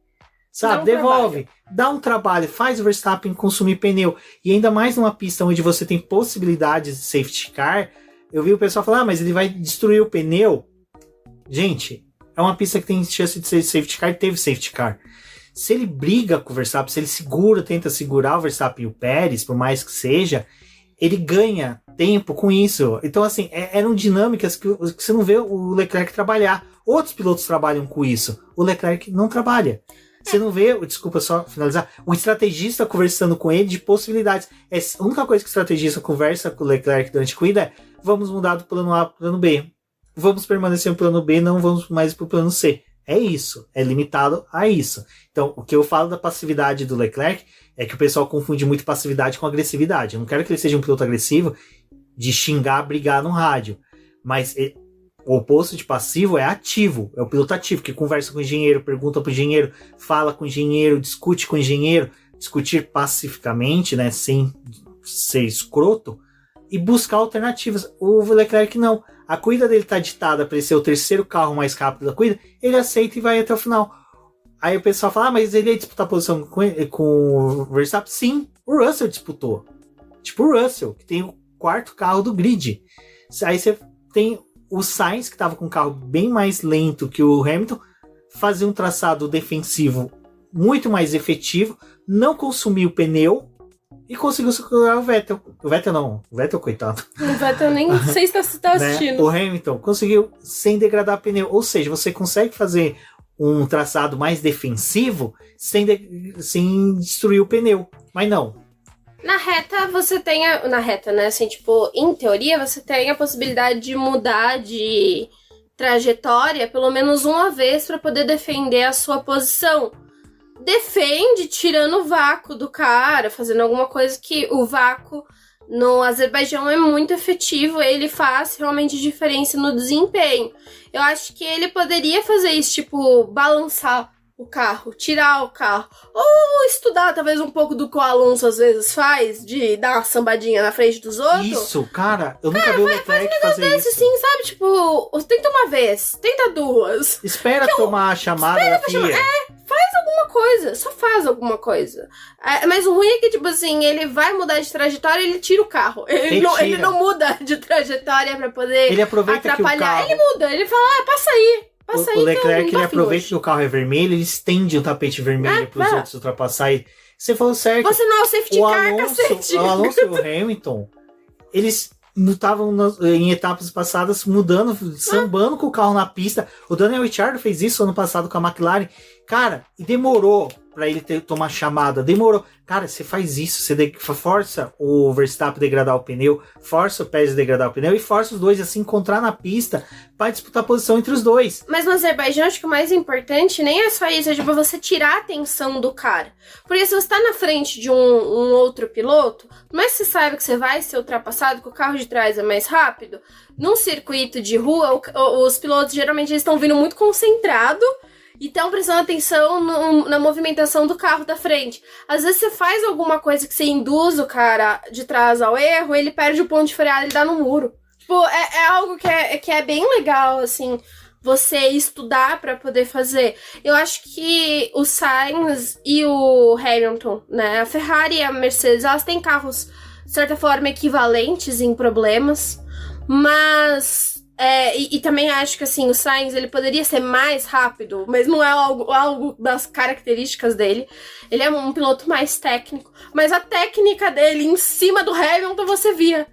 Sabe? Devolve. Dá um trabalho, faz o Verstappen consumir pneu. E ainda mais numa pista onde você tem possibilidades de safety car. Eu vi o pessoal falar, mas ele vai destruir o pneu. Gente, é uma pista que tem chance de ser safety car, teve safety car. Se ele briga com o Verstappen, se ele tenta segurar o Verstappen e o Pérez, por mais que seja, ele ganha tempo com isso. Então, assim, eram dinâmicas que você não vê o Leclerc trabalhar. Outros pilotos trabalham com isso. O Leclerc não trabalha. Você não vê, desculpa só finalizar, o estrategista conversando com ele de possibilidades. A única coisa que o estrategista conversa com o Leclerc durante a corrida é: vamos mudar do plano A para o plano B. Vamos permanecer no plano B, não vamos mais para o plano C. É isso, é limitado a isso. Então, o que eu falo da passividade do Leclerc é que o pessoal confunde muito passividade com agressividade. Eu não quero que ele seja um piloto agressivo de xingar, brigar no rádio. Mas o oposto de passivo é ativo. É o piloto ativo, que conversa com o engenheiro, pergunta pro engenheiro, fala com o engenheiro, discute com o engenheiro. Discutir pacificamente, né, sem ser escroto, e buscar alternativas. O Leclerc não. A corrida dele tá ditada para ele ser o terceiro carro mais rápido da corrida, ele aceita e vai até o final. Aí o pessoal fala, mas ele ia disputar a posição com o Verstappen? Sim, o Russell disputou. Tipo o Russell, que tem o quarto carro do grid. Aí você tem o Sainz, que estava com um carro bem mais lento que o Hamilton, fazia um traçado defensivo muito mais efetivo, não consumiu pneu e conseguiu segurar o Vettel. O Vettel não, o Vettel, coitado. O Vettel nem sei se tá assistindo. Né? O Hamilton conseguiu sem degradar pneu. Ou seja, você consegue fazer um traçado mais defensivo sem destruir o pneu. Mas não. Na reta, você tem na reta, né? Assim, tipo, em teoria, você tem a possibilidade de mudar de trajetória pelo menos uma vez para poder defender a sua posição. Defende tirando o vácuo do cara, fazendo alguma coisa que o vácuo no Azerbaijão é muito efetivo, ele faz realmente diferença no desempenho. Eu acho que ele poderia fazer isso, tipo, balançar o carro, tirar o carro, ou estudar talvez um pouco do que o Alonso às vezes faz, de dar uma sambadinha na frente dos outros. Isso, cara, eu nunca vi o Leclerc fazer isso. Sim, sabe, tipo, tenta uma vez, tenta duas. Espera tomar a chamada da FIA. Faz alguma coisa, só faz alguma coisa. Mas o ruim é que, tipo assim, ele vai mudar de trajetória e ele tira o carro. Ele não muda de trajetória pra poder ele aproveita atrapalhar. Que o carro... Ele muda, ele fala, passa aí. O Leclerc, ele aproveita que o carro é vermelho, ele estende o tapete vermelho para os outros ultrapassar. Você falou certo. Você não é o safety car, cacete. O Alonso e o Hamilton, eles estavam em etapas passadas mudando, sambando com o carro na pista. O Daniel Ricciardo fez isso ano passado com a McLaren. Cara, e demorou pra ele tomar chamada. Demorou. Cara, você faz isso. Você força o Verstappen a degradar o pneu, força o Pérez a degradar o pneu e força os dois a se encontrar na pista pra disputar a posição entre os dois. Mas no Azerbaijão, acho que o mais importante nem é só isso. É tipo você tirar a atenção do cara. Porque se você tá na frente de um outro piloto, mas você sabe que você vai ser ultrapassado, que o carro de trás é mais rápido, num circuito de rua, os pilotos geralmente eles estão vindo muito concentrados e estão prestando atenção na movimentação do carro da frente. Às vezes você faz alguma coisa que você induz o cara de trás ao erro, ele perde o ponto de freada e ele dá no muro. Tipo, é algo que é bem legal, assim, você estudar para poder fazer. Eu acho que o Sainz e o Hamilton, né? A Ferrari e a Mercedes, elas têm carros, de certa forma, equivalentes em problemas, mas... E também acho que, assim, o Sainz, ele poderia ser mais rápido, mas não é algo das características dele. Ele é um piloto mais técnico, mas a técnica dele em cima do Hamilton você via.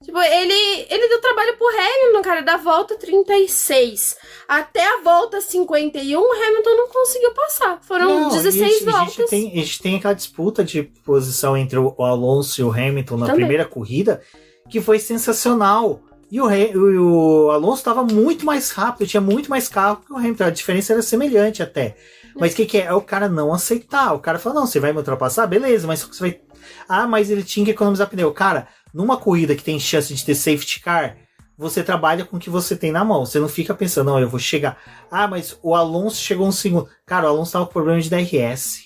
Tipo, ele deu trabalho pro Hamilton, cara, da volta 36 até a volta 51, o Hamilton não conseguiu passar. Foram 16 voltas. A gente tem aquela disputa de posição entre o Alonso e o Hamilton na primeira corrida, que foi sensacional. E o Alonso estava muito mais rápido, tinha muito mais carro que o Hamilton. A diferença era semelhante até. Mas o que é? É o cara não aceitar. O cara fala, não, você vai me ultrapassar? Beleza, mas você vai... Ah, mas ele tinha que economizar pneu. Cara, numa corrida que tem chance de ter safety car, você trabalha com o que você tem na mão. Você não fica pensando, não, eu vou chegar. Ah, mas o Alonso chegou um segundo. Cara, o Alonso tava com problema de DRS.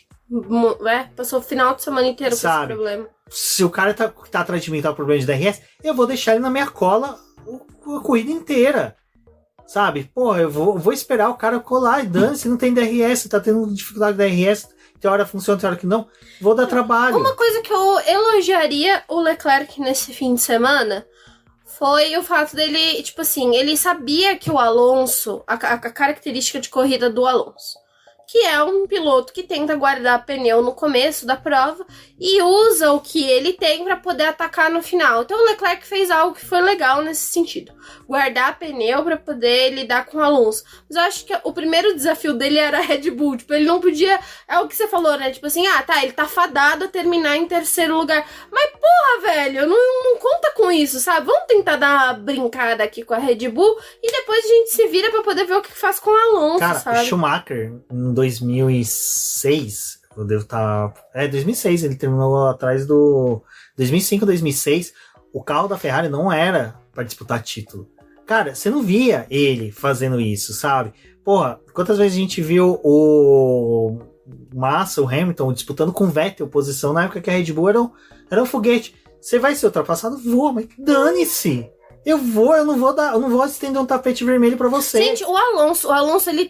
Passou o final de semana inteiro com esse problema. Se o cara tá atrás de mim e tá com problema de DRS, eu vou deixar ele na minha cola a corrida inteira. Sabe? Pô, eu vou esperar o cara colar e dane, se não tem DRS, tá tendo dificuldade de DRS, tem hora funciona, tem hora que não, vou dar trabalho. Uma coisa que eu elogiaria o Leclerc nesse fim de semana foi o fato dele, tipo assim, ele sabia que o Alonso, a característica de corrida do Alonso, que é um piloto que tenta guardar pneu no começo da prova e usa o que ele tem para poder atacar no final. Então o Leclerc fez algo que foi legal nesse sentido. Guardar pneu para poder lidar com o Alonso. Mas eu acho que o primeiro desafio dele era a Red Bull. Tipo, ele não podia... É o que você falou, né? Tipo assim, ele tá fadado a terminar em terceiro lugar. Mas porra, velho, não conta com isso, sabe? Vamos tentar dar uma brincada aqui com a Red Bull e depois a gente se vira para poder ver o que faz com o Alonso, cara, sabe? O Schumacher, em 2006... Eu devo estar... 2006, ele terminou atrás do... 2005, 2006, o carro da Ferrari não era para disputar título. Cara, você não via ele fazendo isso, sabe? Porra, quantas vezes a gente viu o Massa, o Hamilton, disputando com o Vettel posição na época que a Red Bull era um foguete. Você vai ser ultrapassado? Voa, mas dane-se! Eu não vou estender um tapete vermelho pra você. Gente, o Alonso ele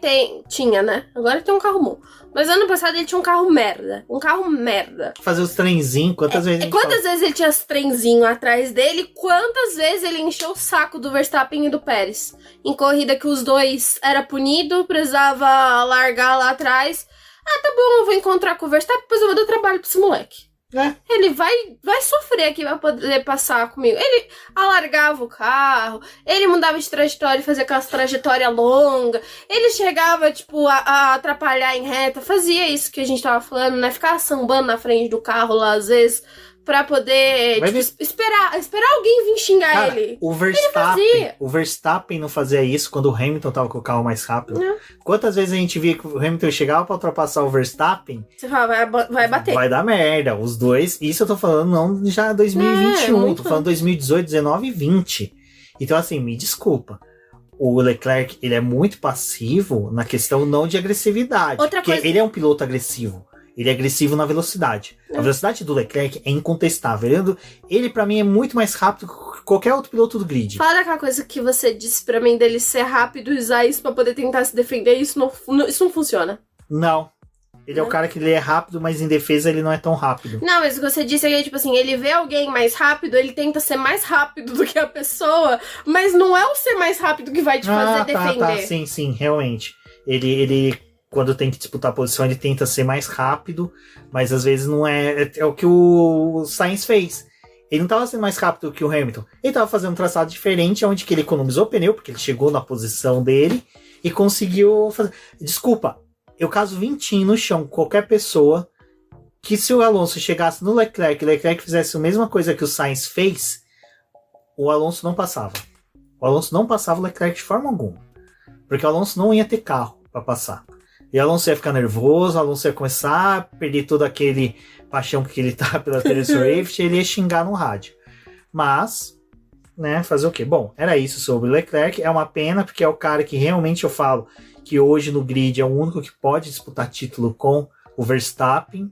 tinha, né? Agora ele tem um carro bom. Mas ano passado ele tinha um carro merda. Fazer os trenzinhos, quantas vezes? Quantas vezes ele tinha os trenzinhos atrás dele? Quantas vezes ele encheu o saco do Verstappen e do Pérez? Em corrida que os dois era punido, precisava largar lá atrás. Tá bom, eu vou encontrar com o Verstappen, depois eu vou dar trabalho pra esse moleque. Ele vai sofrer aqui pra poder passar comigo. Ele alargava o carro, ele mudava de trajetória, fazia aquelas trajetórias longas, ele chegava, tipo, a atrapalhar em reta, fazia isso que a gente tava falando, né? Ficava sambando na frente do carro lá, às vezes, pra poder esperar alguém vir xingar ele. O Verstappen não fazia isso quando o Hamilton tava com o carro mais rápido. Não. Quantas vezes a gente via que o Hamilton chegava pra ultrapassar o Verstappen? Você fala, vai bater. Vai dar merda. Os dois, isso eu tô falando não já 2021, tô falando 2018, 19 e 20. Então assim, me desculpa. O Leclerc, ele é muito passivo na questão não de agressividade. Porque ele é um piloto agressivo. Ele é agressivo na velocidade. A velocidade do Leclerc é incontestável. Ele pra mim, é muito mais rápido que qualquer outro piloto do grid. Fala daquela coisa que você disse pra mim, dele ser rápido e usar isso pra poder tentar se defender. Isso não funciona. Não. Ele é o cara que ele é rápido, mas em defesa ele não é tão rápido. Não, mas o que você disse é que, tipo assim, ele vê alguém mais rápido, ele tenta ser mais rápido do que a pessoa, mas não é o ser mais rápido que vai te fazer defender. Sim, realmente. Ele quando tem que disputar a posição, ele tenta ser mais rápido, mas às vezes não é... É o que o Sainz fez. Ele não estava sendo mais rápido que o Hamilton. Ele estava fazendo um traçado diferente, onde que ele economizou pneu, porque ele chegou na posição dele e conseguiu fazer... Desculpa, eu caso 20 no chão, qualquer pessoa, que se o Alonso chegasse no Leclerc e o Leclerc fizesse a mesma coisa que o Sainz fez, o Alonso não passava. O Alonso não passava o Leclerc de forma alguma. Porque o Alonso não ia ter carro para passar. E o Alonso ia ficar nervoso, o Alonso ia começar a perder todo aquele paixão que ele tá pela Taylor Swift, e ele ia xingar no rádio. Mas, né, fazer o quê? Bom, era isso sobre o Leclerc. É uma pena, porque é o cara que realmente eu falo que hoje no grid é o único que pode disputar título com o Verstappen.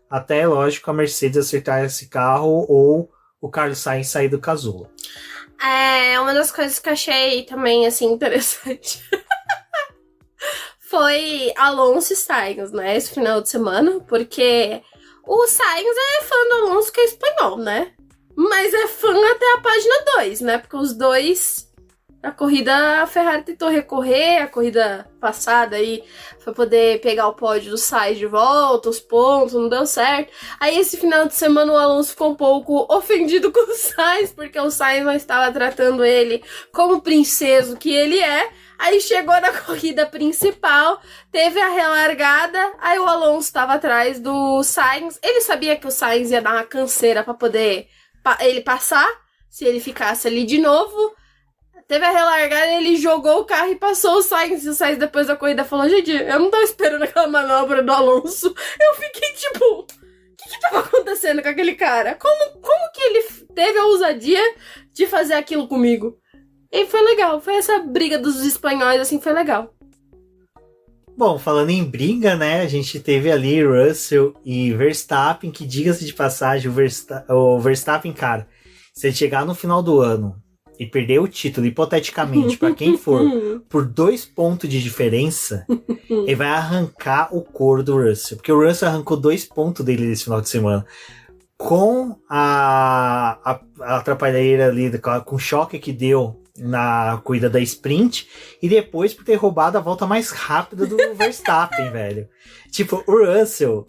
Até, lógico, a Mercedes acertar esse carro ou o Carlos Sainz sair do casulo. É uma das coisas que eu achei também, assim, interessante. foi Alonso e Sainz, né? Esse final de semana, porque o Sainz é fã do Alonso, que é espanhol, né? Mas é fã até a página 2, né? Porque os dois... A corrida, a Ferrari tentou recorrer, a corrida passada aí foi poder pegar o pódio do Sainz de volta, os pontos, não deu certo. Aí esse final de semana o Alonso ficou um pouco ofendido com o Sainz, porque o Sainz não estava tratando ele como princeso que ele é. Aí chegou na corrida principal, teve a relargada, aí o Alonso estava atrás do Sainz. Ele sabia que o Sainz ia dar uma canseira para poder ele passar, se ele ficasse ali de novo. Teve a relargada, ele jogou o carro e passou o Sainz. E o Sainz depois da corrida falou, gente, eu não tava esperando aquela manobra do Alonso. Eu fiquei tipo, o que tava acontecendo com aquele cara? Como que ele teve a ousadia de fazer aquilo comigo? E foi legal, foi essa briga dos espanhóis, assim, foi legal. Bom, falando em briga, né, a gente teve ali Russell e Verstappen, que diga-se de passagem, o Verstappen, cara, se ele chegar no final do ano e perder o título, hipoteticamente, pra quem for, por 2 pontos de diferença, ele vai arrancar o couro do Russell. Porque o Russell arrancou 2 pontos dele nesse final de semana. Com a atrapalheira ali, com o choque que deu na corrida da sprint, e depois por ter roubado a volta mais rápida do Verstappen, velho. Tipo, o Russell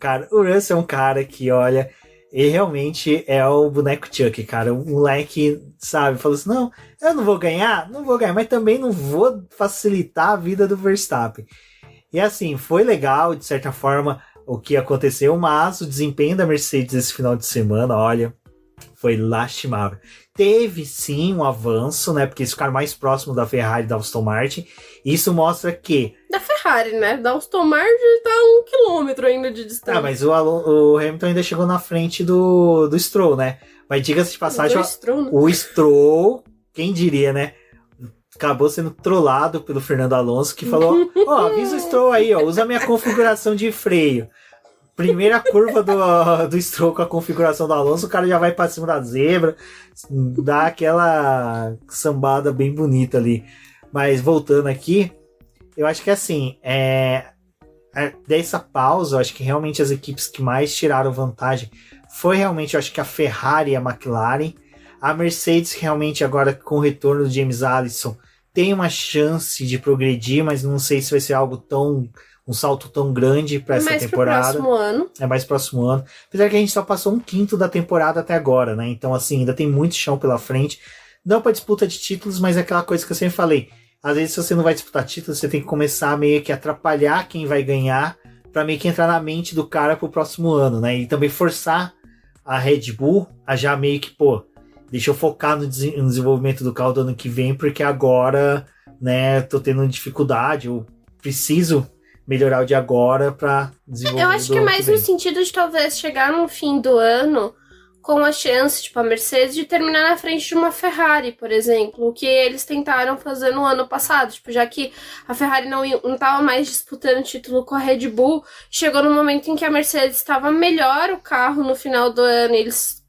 é um cara que, olha... Ele realmente é o boneco Chuck, cara. O moleque, sabe, falou assim, não, eu não vou ganhar, mas também não vou facilitar a vida do Verstappen. E assim, foi legal, de certa forma, o que aconteceu, mas o desempenho da Mercedes esse final de semana, olha, foi lastimável. Teve sim um avanço, né, porque eles ficaram mais próximos da Ferrari e da Aston Martin. Isso mostra que... Da Ferrari, né? Da Aston Martin tá 1 quilômetro ainda de distância. Ah, mas o Hamilton ainda chegou na frente do Stroll, né? Mas diga-se de passagem, o Stroll, quem diria, né? Acabou sendo trollado pelo Fernando Alonso, que falou, avisa o Stroll aí, usa a minha configuração de freio. Primeira curva do Stroll com a configuração do Alonso, o cara já vai pra cima da zebra, dá aquela sambada bem bonita ali. Mas voltando aqui, eu acho que assim, dessa pausa, eu acho que realmente as equipes que mais tiraram vantagem foi realmente, eu acho que a Ferrari e a McLaren. A Mercedes realmente agora com o retorno do James Allison tem uma chance de progredir, mas não sei se vai ser algo um salto tão grande para essa temporada. É mais próximo ano. Apesar que a gente só passou 1/5 da temporada até agora, né? Então, assim, ainda tem muito chão pela frente. Não para disputa de títulos, mas é aquela coisa que eu sempre falei. Às vezes, se você não vai disputar títulos, você tem que começar a meio que atrapalhar quem vai ganhar para meio que entrar na mente do cara pro próximo ano, né? E também forçar a Red Bull a já meio que, deixa eu focar no desenvolvimento do carro do ano que vem, porque agora, né, tô tendo dificuldade, eu preciso melhorar o de agora pra desenvolver. Eu acho que é mais no sentido de talvez chegar no fim do ano com a chance, tipo, a Mercedes de terminar na frente de uma Ferrari, por exemplo, o que eles tentaram fazer no ano passado, tipo, já que a Ferrari não tava mais disputando o título com a Red Bull, chegou no momento em que a Mercedes estava melhor o carro no final do ano, eles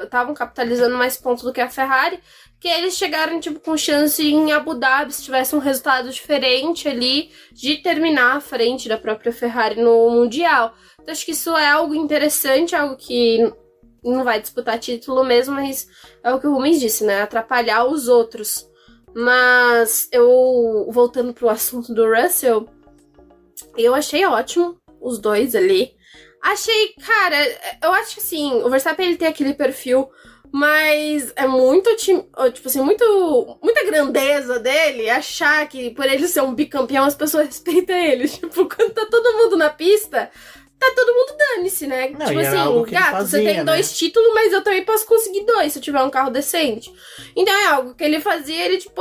estavam capitalizando mais pontos do que a Ferrari, que eles chegaram, tipo, com chance em Abu Dhabi, se tivesse um resultado diferente ali, de terminar à frente da própria Ferrari no Mundial. Então, acho que isso é algo interessante, algo que não vai disputar título mesmo, mas é o que o Rubens disse, né? Atrapalhar os outros. Mas, voltando pro assunto do Russell, eu achei ótimo os dois ali. Achei, cara, eu acho que assim, o Verstappen ele tem aquele perfil, mas é muito, tipo assim, muita grandeza dele achar que por ele ser um bicampeão as pessoas respeitam ele. Tipo, quando tá todo mundo na pista, tá todo mundo dane-se, né? Não, tipo assim, gato, fazia, você tem 2 títulos, mas eu também posso conseguir 2 se eu tiver um carro decente. Então é algo que ele fazia, ele tipo,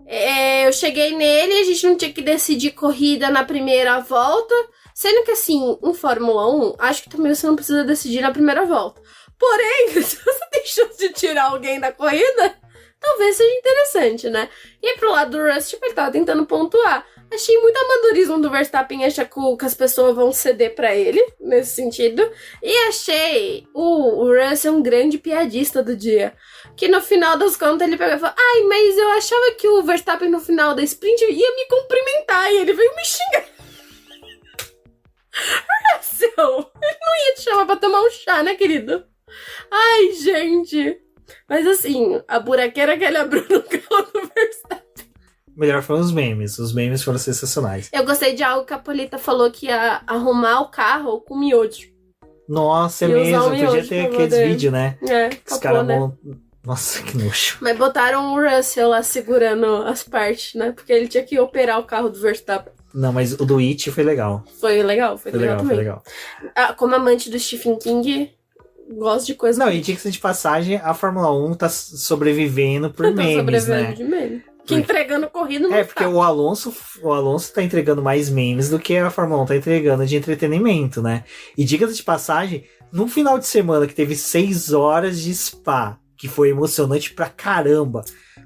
eu cheguei nele, a gente não tinha que decidir corrida na primeira volta. Sendo que, assim, em Fórmula 1, acho que também você não precisa decidir na primeira volta. Porém, se você tem chance de tirar alguém da corrida, talvez seja interessante, né? E pro lado do Russell, ele tava tentando pontuar. Achei muito amadorismo do Verstappen achar que as pessoas vão ceder pra ele, nesse sentido. E achei o Russell um grande piadista do dia. Que no final das contas ele pegou e falou, mas eu achava que o Verstappen no final da sprint ia me cumprimentar. E ele veio me xingar. Russell, ele não ia te chamar pra tomar um chá, né, querido? Ai, gente. Mas assim, a buraqueira que ele abriu no carro do Verstappen. Melhor foram os memes. Os memes foram sensacionais. Eu gostei de algo que a Polita falou que ia arrumar o carro com miojo. Nossa, é E usar mesmo. o miojo Podia ter pra aqueles poder- vídeos, né? É, Os capô, caras né? vão... Nossa, que nojo. Mas botaram o Russell lá segurando as partes, né? Porque ele tinha que operar o carro do Verstappen. Não, mas o do It foi legal. Foi legal Foi legal, também. foi legal. Ah, como amante do Stephen King, gosto de coisa Não, e diga-se de passagem, a Fórmula 1 tá sobrevivendo por tá memes, sobrevivendo né? de meme. Que Porque- entregando corrida não É, porque tá. o Alonso tá entregando mais memes do que a Fórmula 1 tá entregando de entretenimento, né? E diga-se de passagem, num final de semana que teve 6 horas de Spa, que foi emocionante pra caramba.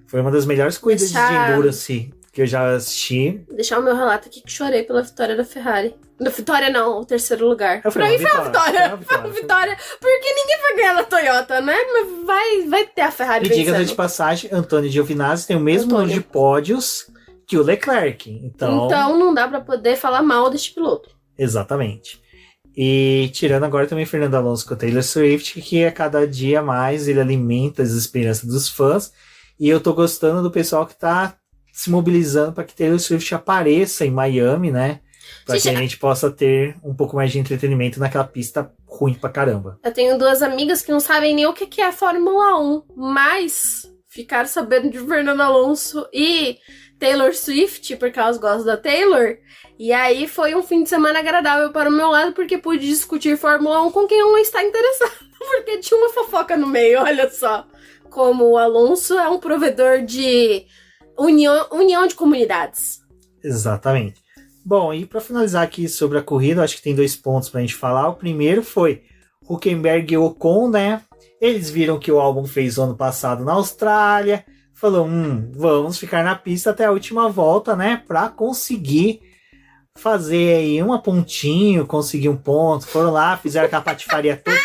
Foi uma das melhores corridas de endurance que eu já assisti. Deixar o meu relato aqui que chorei pela vitória da Ferrari. Da vitória não, o terceiro lugar. Foi Pra uma mim foi uma vitória. foi uma Foi uma vitória. Porque ninguém vai ganhar na Toyota, né? Mas vai ter a Ferrari E diga-se de vencendo. passagem, Antônio Giovinazzi tem o mesmo número Antônio. de pódios que o Leclerc. Então, Então não dá pra poder falar mal deste piloto. exatamente. E tirando agora também Fernando Alonso com o Taylor Swift, que a cada dia mais ele alimenta as esperanças dos fãs. E eu tô gostando do pessoal que tá se mobilizando para que Taylor Swift apareça em Miami, né? Pra que a gente possa ter um pouco mais de entretenimento naquela pista ruim pra caramba. Eu tenho duas amigas que não sabem nem o que é a Fórmula 1, mas ficaram sabendo de Fernando Alonso e Taylor Swift, porque elas gostam da Taylor. E aí foi um fim de semana agradável para o meu lado, porque pude discutir Fórmula 1 com quem não está interessado, porque tinha uma fofoca no meio, olha só. Como o Alonso é um provedor de união de comunidades. Exatamente. Bom, e para finalizar aqui sobre a corrida, acho que tem 2 pontos pra gente falar. O primeiro foi Hülkenberg e Ocon, né? Eles viram que o álbum fez ano passado na Austrália, falou, vamos ficar na pista até a última volta, né? Pra conseguir fazer aí uma pontinho, conseguir um ponto. Foram lá, fizeram aquela patifaria toda.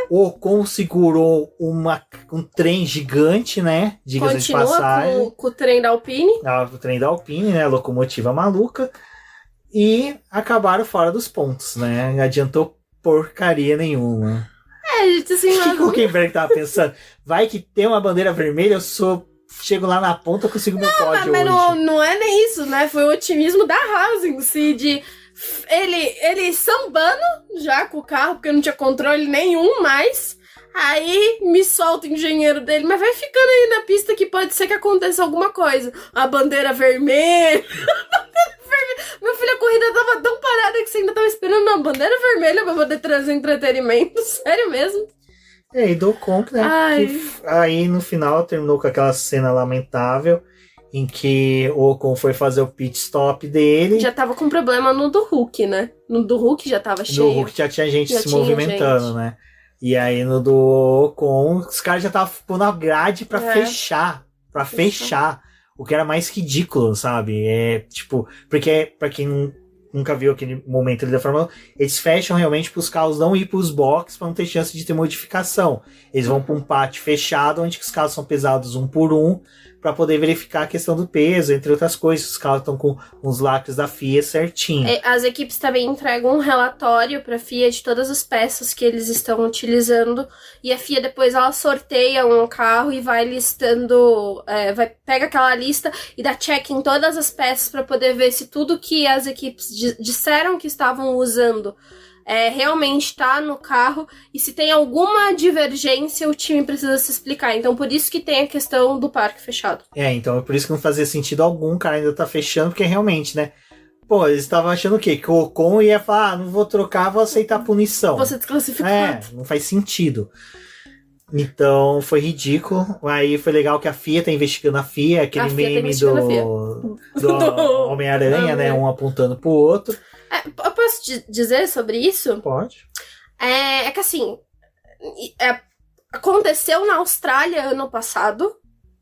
O Ocon segurou um trem gigante, né? Diga-se de passagem. Continua com o trem da Alpine. O trem da Alpine, né? A locomotiva maluca. E acabaram fora dos pontos, né? Não adiantou porcaria nenhuma. Gente, assim, O que o Hülkenberg tava pensando? Vai que tem uma bandeira vermelha, chego lá na ponta, eu consigo meu pódio mas hoje. não é nem isso, né? Foi o otimismo da Haas em si, de ele sambando já com o carro, porque não tinha controle nenhum mais. Aí me solta o engenheiro dele, mas vai ficando aí na pista que pode ser que aconteça alguma coisa. A bandeira vermelha. Meu filho, a corrida tava tão parada que você ainda tava esperando uma bandeira vermelha pra poder trazer entretenimento. Sério mesmo? E dou conta, né? Ai. Aí no final terminou com aquela cena lamentável em que o Ocon foi fazer o pit stop dele. Já tava com problema no do Hulk, né? No do Hulk já tava cheio. No Hulk já tinha gente Já se tinha movimentando, gente. né? E aí no do Ocon, os caras já estavam pondo a grade pra fechar. Pra fechar. O que era mais ridículo, sabe? É tipo, porque pra quem nunca viu aquele momento ali da Fórmula 1, eles fecham realmente pros carros não ir pros boxes pra não ter chance de ter modificação. Eles vão pra um pátio fechado, onde os carros são pesados um por um, pra poder verificar a questão do peso, entre outras coisas. Os carros estão com os lacres da FIA certinho. As equipes também entregam um relatório pra FIA de todas as peças que eles estão utilizando, e a FIA depois ela sorteia um carro e vai listando, pega aquela lista e dá check em todas as peças pra poder ver se tudo que as equipes disseram que estavam usando realmente tá no carro, e se tem alguma divergência o time precisa se explicar. Então por isso que tem a questão do parque fechado. Então é por isso que não fazia sentido algum o cara ainda tá fechando, porque realmente, né? Pô, eles estavam achando o quê? Que o Ocon ia falar, não vou trocar, vou aceitar a punição. Você desclassificado. Não faz sentido. Então foi ridículo. Aí foi legal que a FIA tá investigando a FIA, aquele A FIA tá meme investigando a FIA. do Homem-Aranha, né? Um apontando pro outro. Eu posso dizer sobre isso? Pode. É que assim, aconteceu na Austrália ano passado,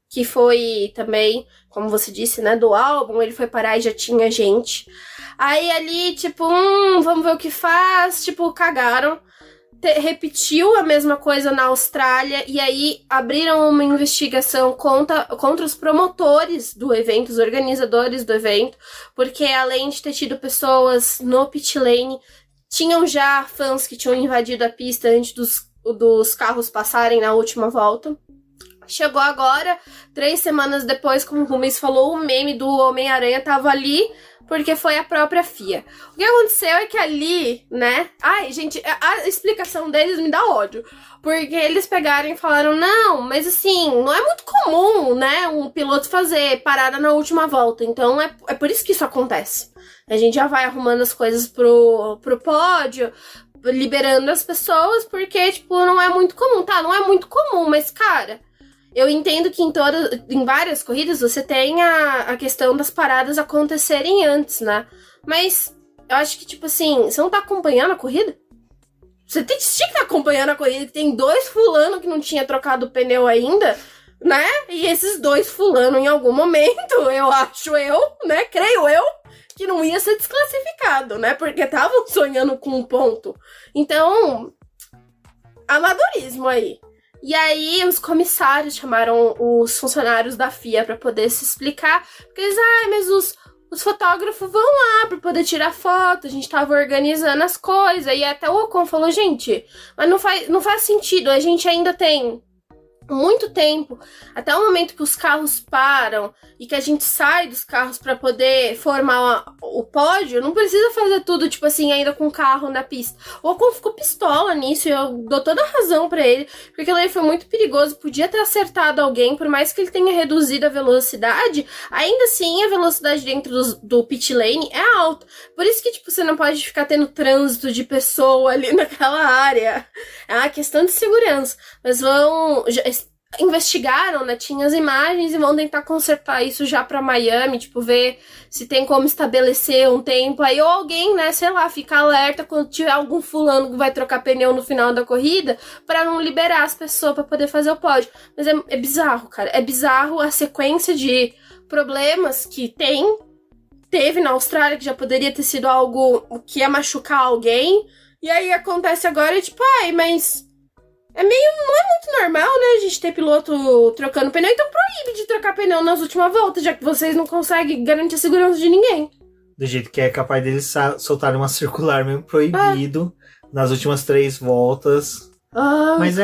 que foi também, como você disse, né, do álbum, ele foi parar e já tinha gente. Aí ali, tipo, vamos ver o que faz, tipo, cagaram. Repetiu a mesma coisa na Austrália, e aí abriram uma investigação contra os promotores do evento, os organizadores do evento, porque além de ter tido pessoas no pit lane, Tinham já fãs que tinham invadido a pista antes dos carros passarem na última volta. Chegou agora, 3 semanas depois, como o Rubens falou, o meme do Homem-Aranha tava ali porque foi a própria FIA. O que aconteceu é que ali, né... Ai, gente, a explicação deles me dá ódio. Porque eles pegaram e falaram, não, mas assim, não é muito comum, né, um piloto fazer parada na última volta. Então é por isso que isso acontece. A gente já vai arrumando as coisas pro pódio, liberando as pessoas, porque, tipo, não é muito comum, tá? Não é muito comum, mas, cara... Eu entendo que em várias corridas você tem a questão das paradas acontecerem antes, né? Mas eu acho que, tipo assim, você não tá acompanhando a corrida? Você tinha que estar acompanhando a corrida, que tem 2 fulano que não tinha trocado o pneu ainda, né? E esses 2 fulano, em algum momento, creio eu, que não ia ser desclassificado, né? Porque estavam sonhando com um ponto. Então, amadorismo aí. E aí, os comissários chamaram os funcionários da FIA pra poder se explicar. Porque eles, mas os fotógrafos vão lá pra poder tirar foto. A gente tava organizando as coisas. E até o Ocon falou, gente, mas não faz sentido. A gente ainda tem muito tempo, até o momento que os carros param e que a gente sai dos carros pra poder formar o pódio, não precisa fazer tudo, tipo assim, ainda com o carro na pista. O Ocon ficou pistola nisso e eu dou toda a razão pra ele, porque aquilo aí foi muito perigoso, podia ter acertado alguém, por mais que ele tenha reduzido a velocidade, ainda assim a velocidade dentro do pit lane é alta. Por isso que, tipo, você não pode ficar tendo trânsito de pessoa ali naquela área. É uma questão de segurança. Mas investigaram, né, tinha as imagens e vão tentar consertar isso já pra Miami, tipo, ver se tem como estabelecer um tempo aí, ou alguém, né, sei lá, fica alerta quando tiver algum fulano que vai trocar pneu no final da corrida, pra não liberar as pessoas pra poder fazer o pódio. Mas é bizarro, cara, é bizarro a sequência de problemas que teve na Austrália, que já poderia ter sido algo que ia machucar alguém, e aí acontece agora, tipo, mas... não é muito normal, né, a gente ter piloto trocando pneu, então proíbe de trocar pneu nas últimas voltas, já que vocês não conseguem garantir a segurança de ninguém. Do jeito que é capaz deles soltarem uma circular mesmo proibido nas últimas 3 voltas. Mas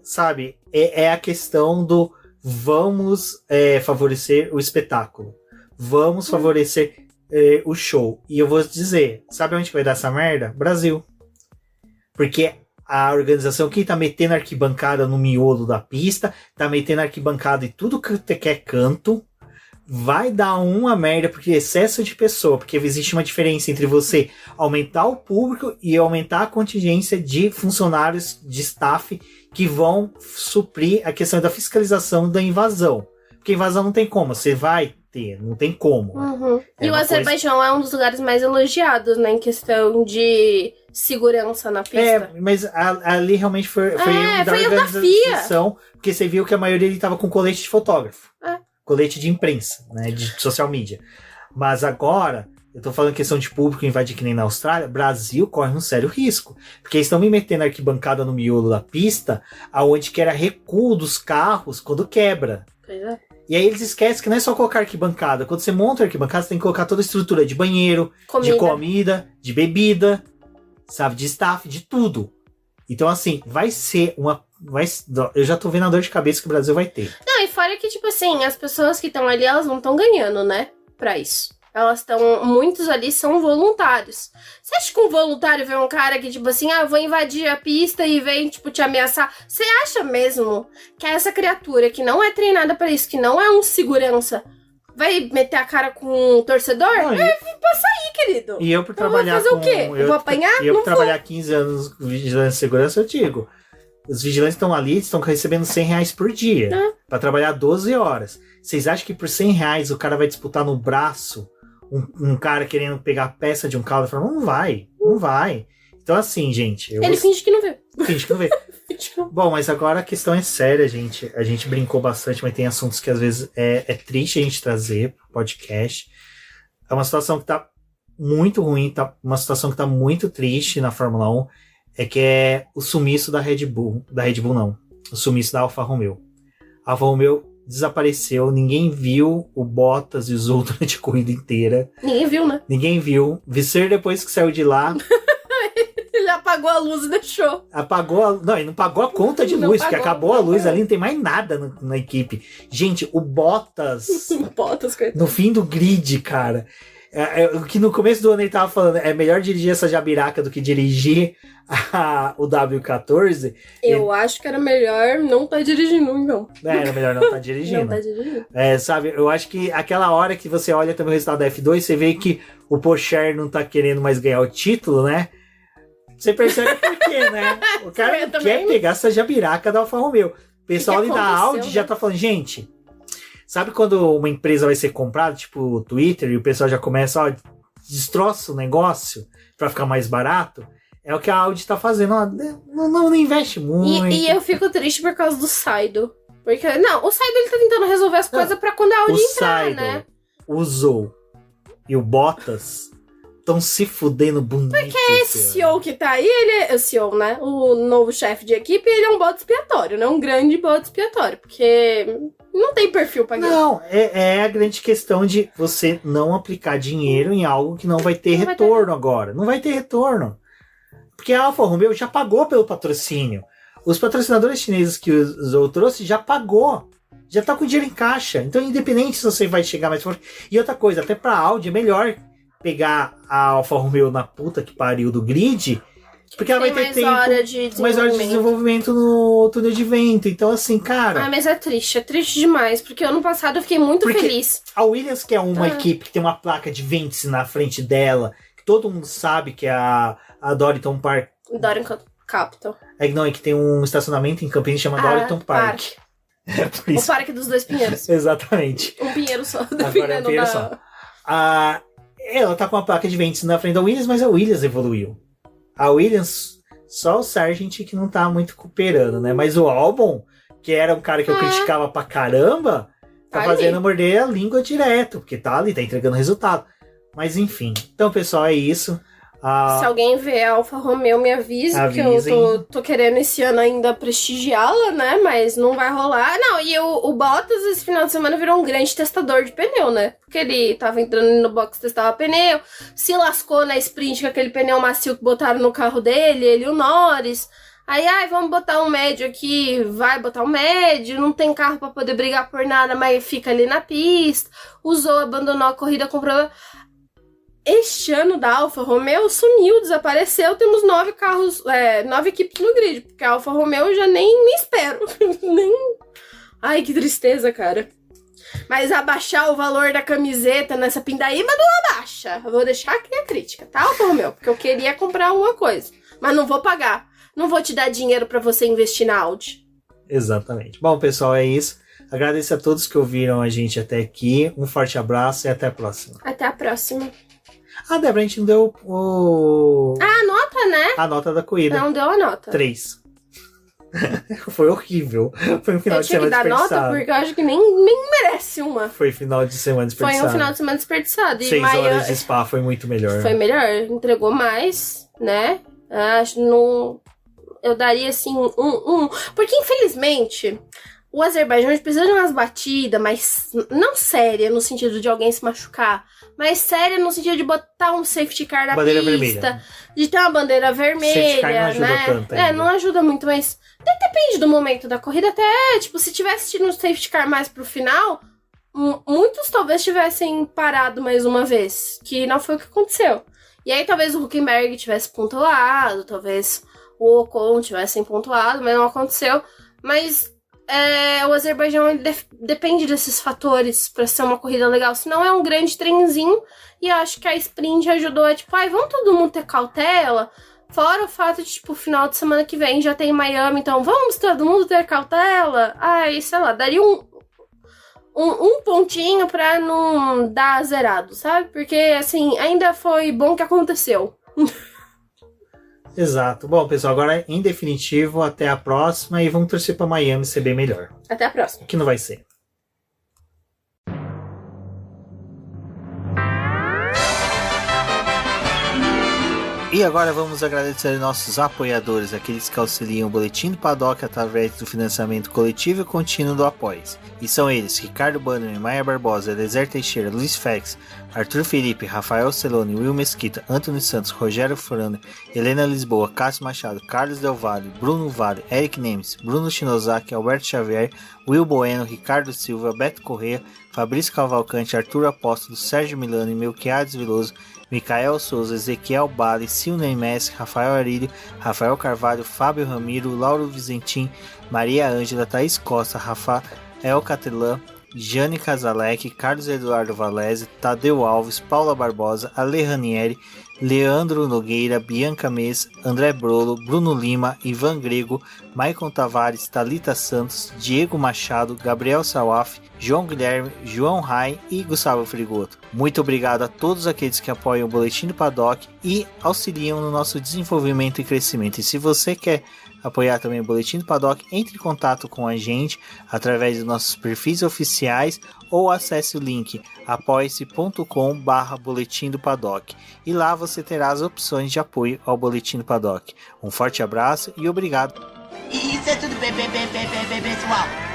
sabe, é a questão do vamos favorecer o espetáculo. Vamos favorecer o show. E eu vou dizer, sabe onde vai dar essa merda? Brasil. Porque a organização que tá metendo arquibancada no miolo da pista, tá metendo arquibancada em tudo que é canto, vai dar uma merda, porque excesso de pessoa, porque existe uma diferença entre você aumentar o público e aumentar a contingência de funcionários, de staff, que vão suprir a questão da fiscalização da invasão. Porque invasão não tem como, você vai ter, não tem como. Uhum. E o Azerbaijão é um dos lugares mais elogiados, né, em questão de segurança na pista. Mas ali realmente foi da organização, porque você viu que a maioria ele tava com colete de fotógrafo, colete de imprensa, né, de social media. Mas agora, eu tô falando questão de público invadir que nem na Austrália, Brasil corre um sério risco, porque eles estão me metendo arquibancada no miolo da pista, aonde que era recuo dos carros quando quebra. Pois é. E aí eles esquecem que não é só colocar arquibancada. Quando você monta a arquibancada, você tem que colocar toda a estrutura de banheiro, de comida, de bebida, sabe, de staff, de tudo. Então, assim, vai ser eu já tô vendo a dor de cabeça que o Brasil vai ter. Não, e fora que, tipo assim, as pessoas que estão ali, elas não estão ganhando, né, pra isso. Muitos ali são voluntários. Você acha que um voluntário vê um cara que, tipo assim, eu vou invadir a pista e vem, tipo, te ameaçar? Você acha mesmo que essa criatura que não é treinada pra isso, que não é um segurança, vai meter a cara com um torcedor? Passa aí, querido. E eu por trabalhar fazer o quê? Eu vou apanhar? E eu por trabalhar 15 anos com vigilância e segurança, eu digo, os vigilantes estão ali, estão recebendo R$100 por dia, pra trabalhar 12 horas. Vocês acham que por R$100 o cara vai disputar no braço um cara querendo pegar a peça de um carro e falar, não vai. Então assim, gente... Ele finge que não vê. Finge que não vê. Bom, mas agora a questão é séria, gente. A gente brincou bastante, mas tem assuntos que às vezes é triste a gente trazer pro podcast. É uma situação que tá muito ruim, uma situação que tá muito triste na Fórmula 1, é o sumiço da Red Bull. Da Red Bull não. O sumiço da Alfa Romeo. A Alfa Romeo desapareceu, ninguém viu o Bottas e os outros durante a corrida inteira. Ninguém viu, né? Ninguém viu. Visser, depois que saiu de lá, Ele apagou a luz e deixou. Não, ele não pagou a conta de luz, porque acabou a luz ali, não tem mais nada na equipe. Gente, o Bottas... coitado. No fim do grid, cara... O que no começo do ano ele tava falando, é melhor dirigir essa jabiraca do que dirigir o W14. Eu acho que era melhor não estar dirigindo, então. Era melhor não estar dirigindo. Não tá dirigindo. Sabe, eu acho que aquela hora que você olha também o resultado da F2, você vê que o Pocher não tá querendo mais ganhar o título, né? Você percebe por quê, né? O cara não quer pegar essa jabiraca da Alfa Romeo. O pessoal ali da Audi já tá falando, gente... Sabe quando uma empresa vai ser comprada, tipo o Twitter, e o pessoal já começa, destroça o negócio pra ficar mais barato? É o que a Audi tá fazendo, não investe muito. E eu fico triste por causa do Saido. Porque, não, o Saido ele tá tentando resolver as coisas pra quando a Audi entrar, Saido, né? O Zou e o Bottas estão se fudendo bonito. Porque esse CEO que tá aí, ele é o CEO, né? O novo chefe de equipe, ele é um bode expiatório, né? Um grande bode expiatório. Porque não tem perfil pra ganhar. Não, é a grande questão de você não aplicar dinheiro em algo que não vai ter retorno agora. Não vai ter retorno. Porque a Alfa Romeo já pagou pelo patrocínio. Os patrocinadores chineses que o Zou trouxe já pagou. Já tá com dinheiro em caixa. Então, independente se você vai chegar mais forte. E outra coisa, até pra Audi é melhor pegar a Alfa Romeo na puta que pariu do grid, porque ela vai ter tempo, mais hora de desenvolvimento no túnel de vento. Então, assim, cara... mas é triste demais, porque ano passado eu fiquei muito feliz. A Williams, que é uma equipe que tem uma placa de vértice na frente dela, que todo mundo sabe que é a Dorilton Park... Dorilton Capital. É que tem um estacionamento em Campinas que chama Dorilton Park. É por isso. O Parque dos Dois Pinheiros. Exatamente. Um pinheiro só. Agora é um pinheiro só. Ela tá com uma placa de vértice na frente da Williams, mas a Williams evoluiu. A Williams, só o Sargent que não tá muito cooperando, né? Mas o Albon, que era um cara que eu criticava pra caramba, tá fazendo morder a língua direto, porque tá ali, tá entregando resultado. Mas enfim. Então, pessoal, é isso. Se alguém vê a Alfa Romeo, me avise, que eu tô querendo esse ano ainda prestigiá-la, né? Mas não vai rolar. Não, e o Bottas esse final de semana virou um grande testador de pneu, né? Porque ele tava entrando no box, testava pneu, se lascou na sprint com aquele pneu macio que botaram no carro dele, ele e o Norris. Aí, vamos botar um médio aqui, vai botar um médio, não tem carro pra poder brigar por nada, mas fica ali na pista. Abandonou a corrida com problema. Este ano da Alfa Romeo sumiu, desapareceu, temos 9 carros, 9 equipes no grid, porque a Alfa Romeo eu já nem espero. Ai, que tristeza, cara. Mas abaixar o valor da camiseta nessa pindaíba não abaixa. Eu vou deixar aqui a crítica, tá, Alfa Romeo? Porque eu queria comprar alguma coisa, mas não vou pagar. Não vou te dar dinheiro pra você investir na Audi. Exatamente. Bom, pessoal, é isso. Agradeço a todos que ouviram a gente até aqui. Um forte abraço e até a próxima. Até a próxima. Débora, a gente não deu a nota, né? A nota da corrida. Não deu a nota. 3. Foi horrível. Foi um final de semana desperdiçado. Eu tinha que dar nota porque eu acho que nem merece uma. Foi final de semana desperdiçado. Foi um final de semana desperdiçado. 6 horas de Spa foi muito melhor. Foi melhor. Entregou mais, né? Acho não... Eu daria, assim, Porque, infelizmente... O Azerbaijão precisa de umas batidas, mas não séria no sentido de alguém se machucar, mas séria no sentido de botar um safety car na bandeira pista, vermelha. De ter uma bandeira vermelha, não ajuda né? tanto ainda. Não ajuda muito, mas depende do momento da corrida. Até, tipo, se tivesse tido um safety car mais pro final, muitos talvez tivessem parado mais uma vez, que não foi o que aconteceu. E aí talvez o Hülkenberg tivesse pontuado, talvez o Ocon tivesse pontuado, mas não aconteceu. Mas o Azerbaijão ele depende desses fatores pra ser uma corrida legal. Senão é um grande trenzinho. E eu acho que a sprint ajudou a, tipo, vamos todo mundo ter cautela. Fora o fato de, tipo, final de semana que vem já tem Miami, então vamos todo mundo ter cautela. Sei lá, daria um pontinho pra não dar zerado, sabe? Porque, assim, ainda foi bom que aconteceu. Exato. Bom, pessoal, agora em definitivo, até a próxima e vamos torcer pra Miami ser bem melhor. Até a próxima. Que não vai ser. E agora vamos agradecer nossos apoiadores, aqueles que auxiliam o Boletim do Paddock através do financiamento coletivo e contínuo do Apoies. E são eles: Ricardo Bannerman, Maia Barbosa, Eliezer Teixeira, Luiz Fex, Arthur Felipe, Rafael Celone, Will Mesquita, Antônio Santos, Rogério Furano, Helena Lisboa, Cássio Machado, Carlos Del Valle, Bruno Vale, Eric Nemes, Bruno Shinozaki, Alberto Xavier, Will Bueno, Ricardo Silva, Beto Corrêa, Fabrício Cavalcante, Arthur Apóstolo, Sérgio Milano, Melquiades Veloso, Micael Souza, Ezequiel Bale, Silney Messi, Rafael Arílio, Rafael Carvalho, Fábio Ramiro, Lauro Vizentim, Maria Ângela, Thaís Costa, Rafael Catelã, Jane Casalec, Carlos Eduardo Valese, Tadeu Alves, Paula Barbosa, Ale Ranieri, Leandro Nogueira, Bianca Mês, André Brolo, Bruno Lima, Ivan Grego, Maicon Tavares, Thalita Santos, Diego Machado, Gabriel Sawaf, João Guilherme, João Rai e Gustavo Frigoto. Muito obrigado a todos aqueles que apoiam o Boletim do Paddock e auxiliam no nosso desenvolvimento e crescimento. E se você quer apoiar também o Boletim do Paddock, entre em contato com a gente através dos nossos perfis oficiais ou acesse o link apoia-se.com/Boletim do Paddock e lá você terá as opções de apoio ao Boletim do Paddock. Um forte abraço e obrigado. Isso é tudo bem, pessoal.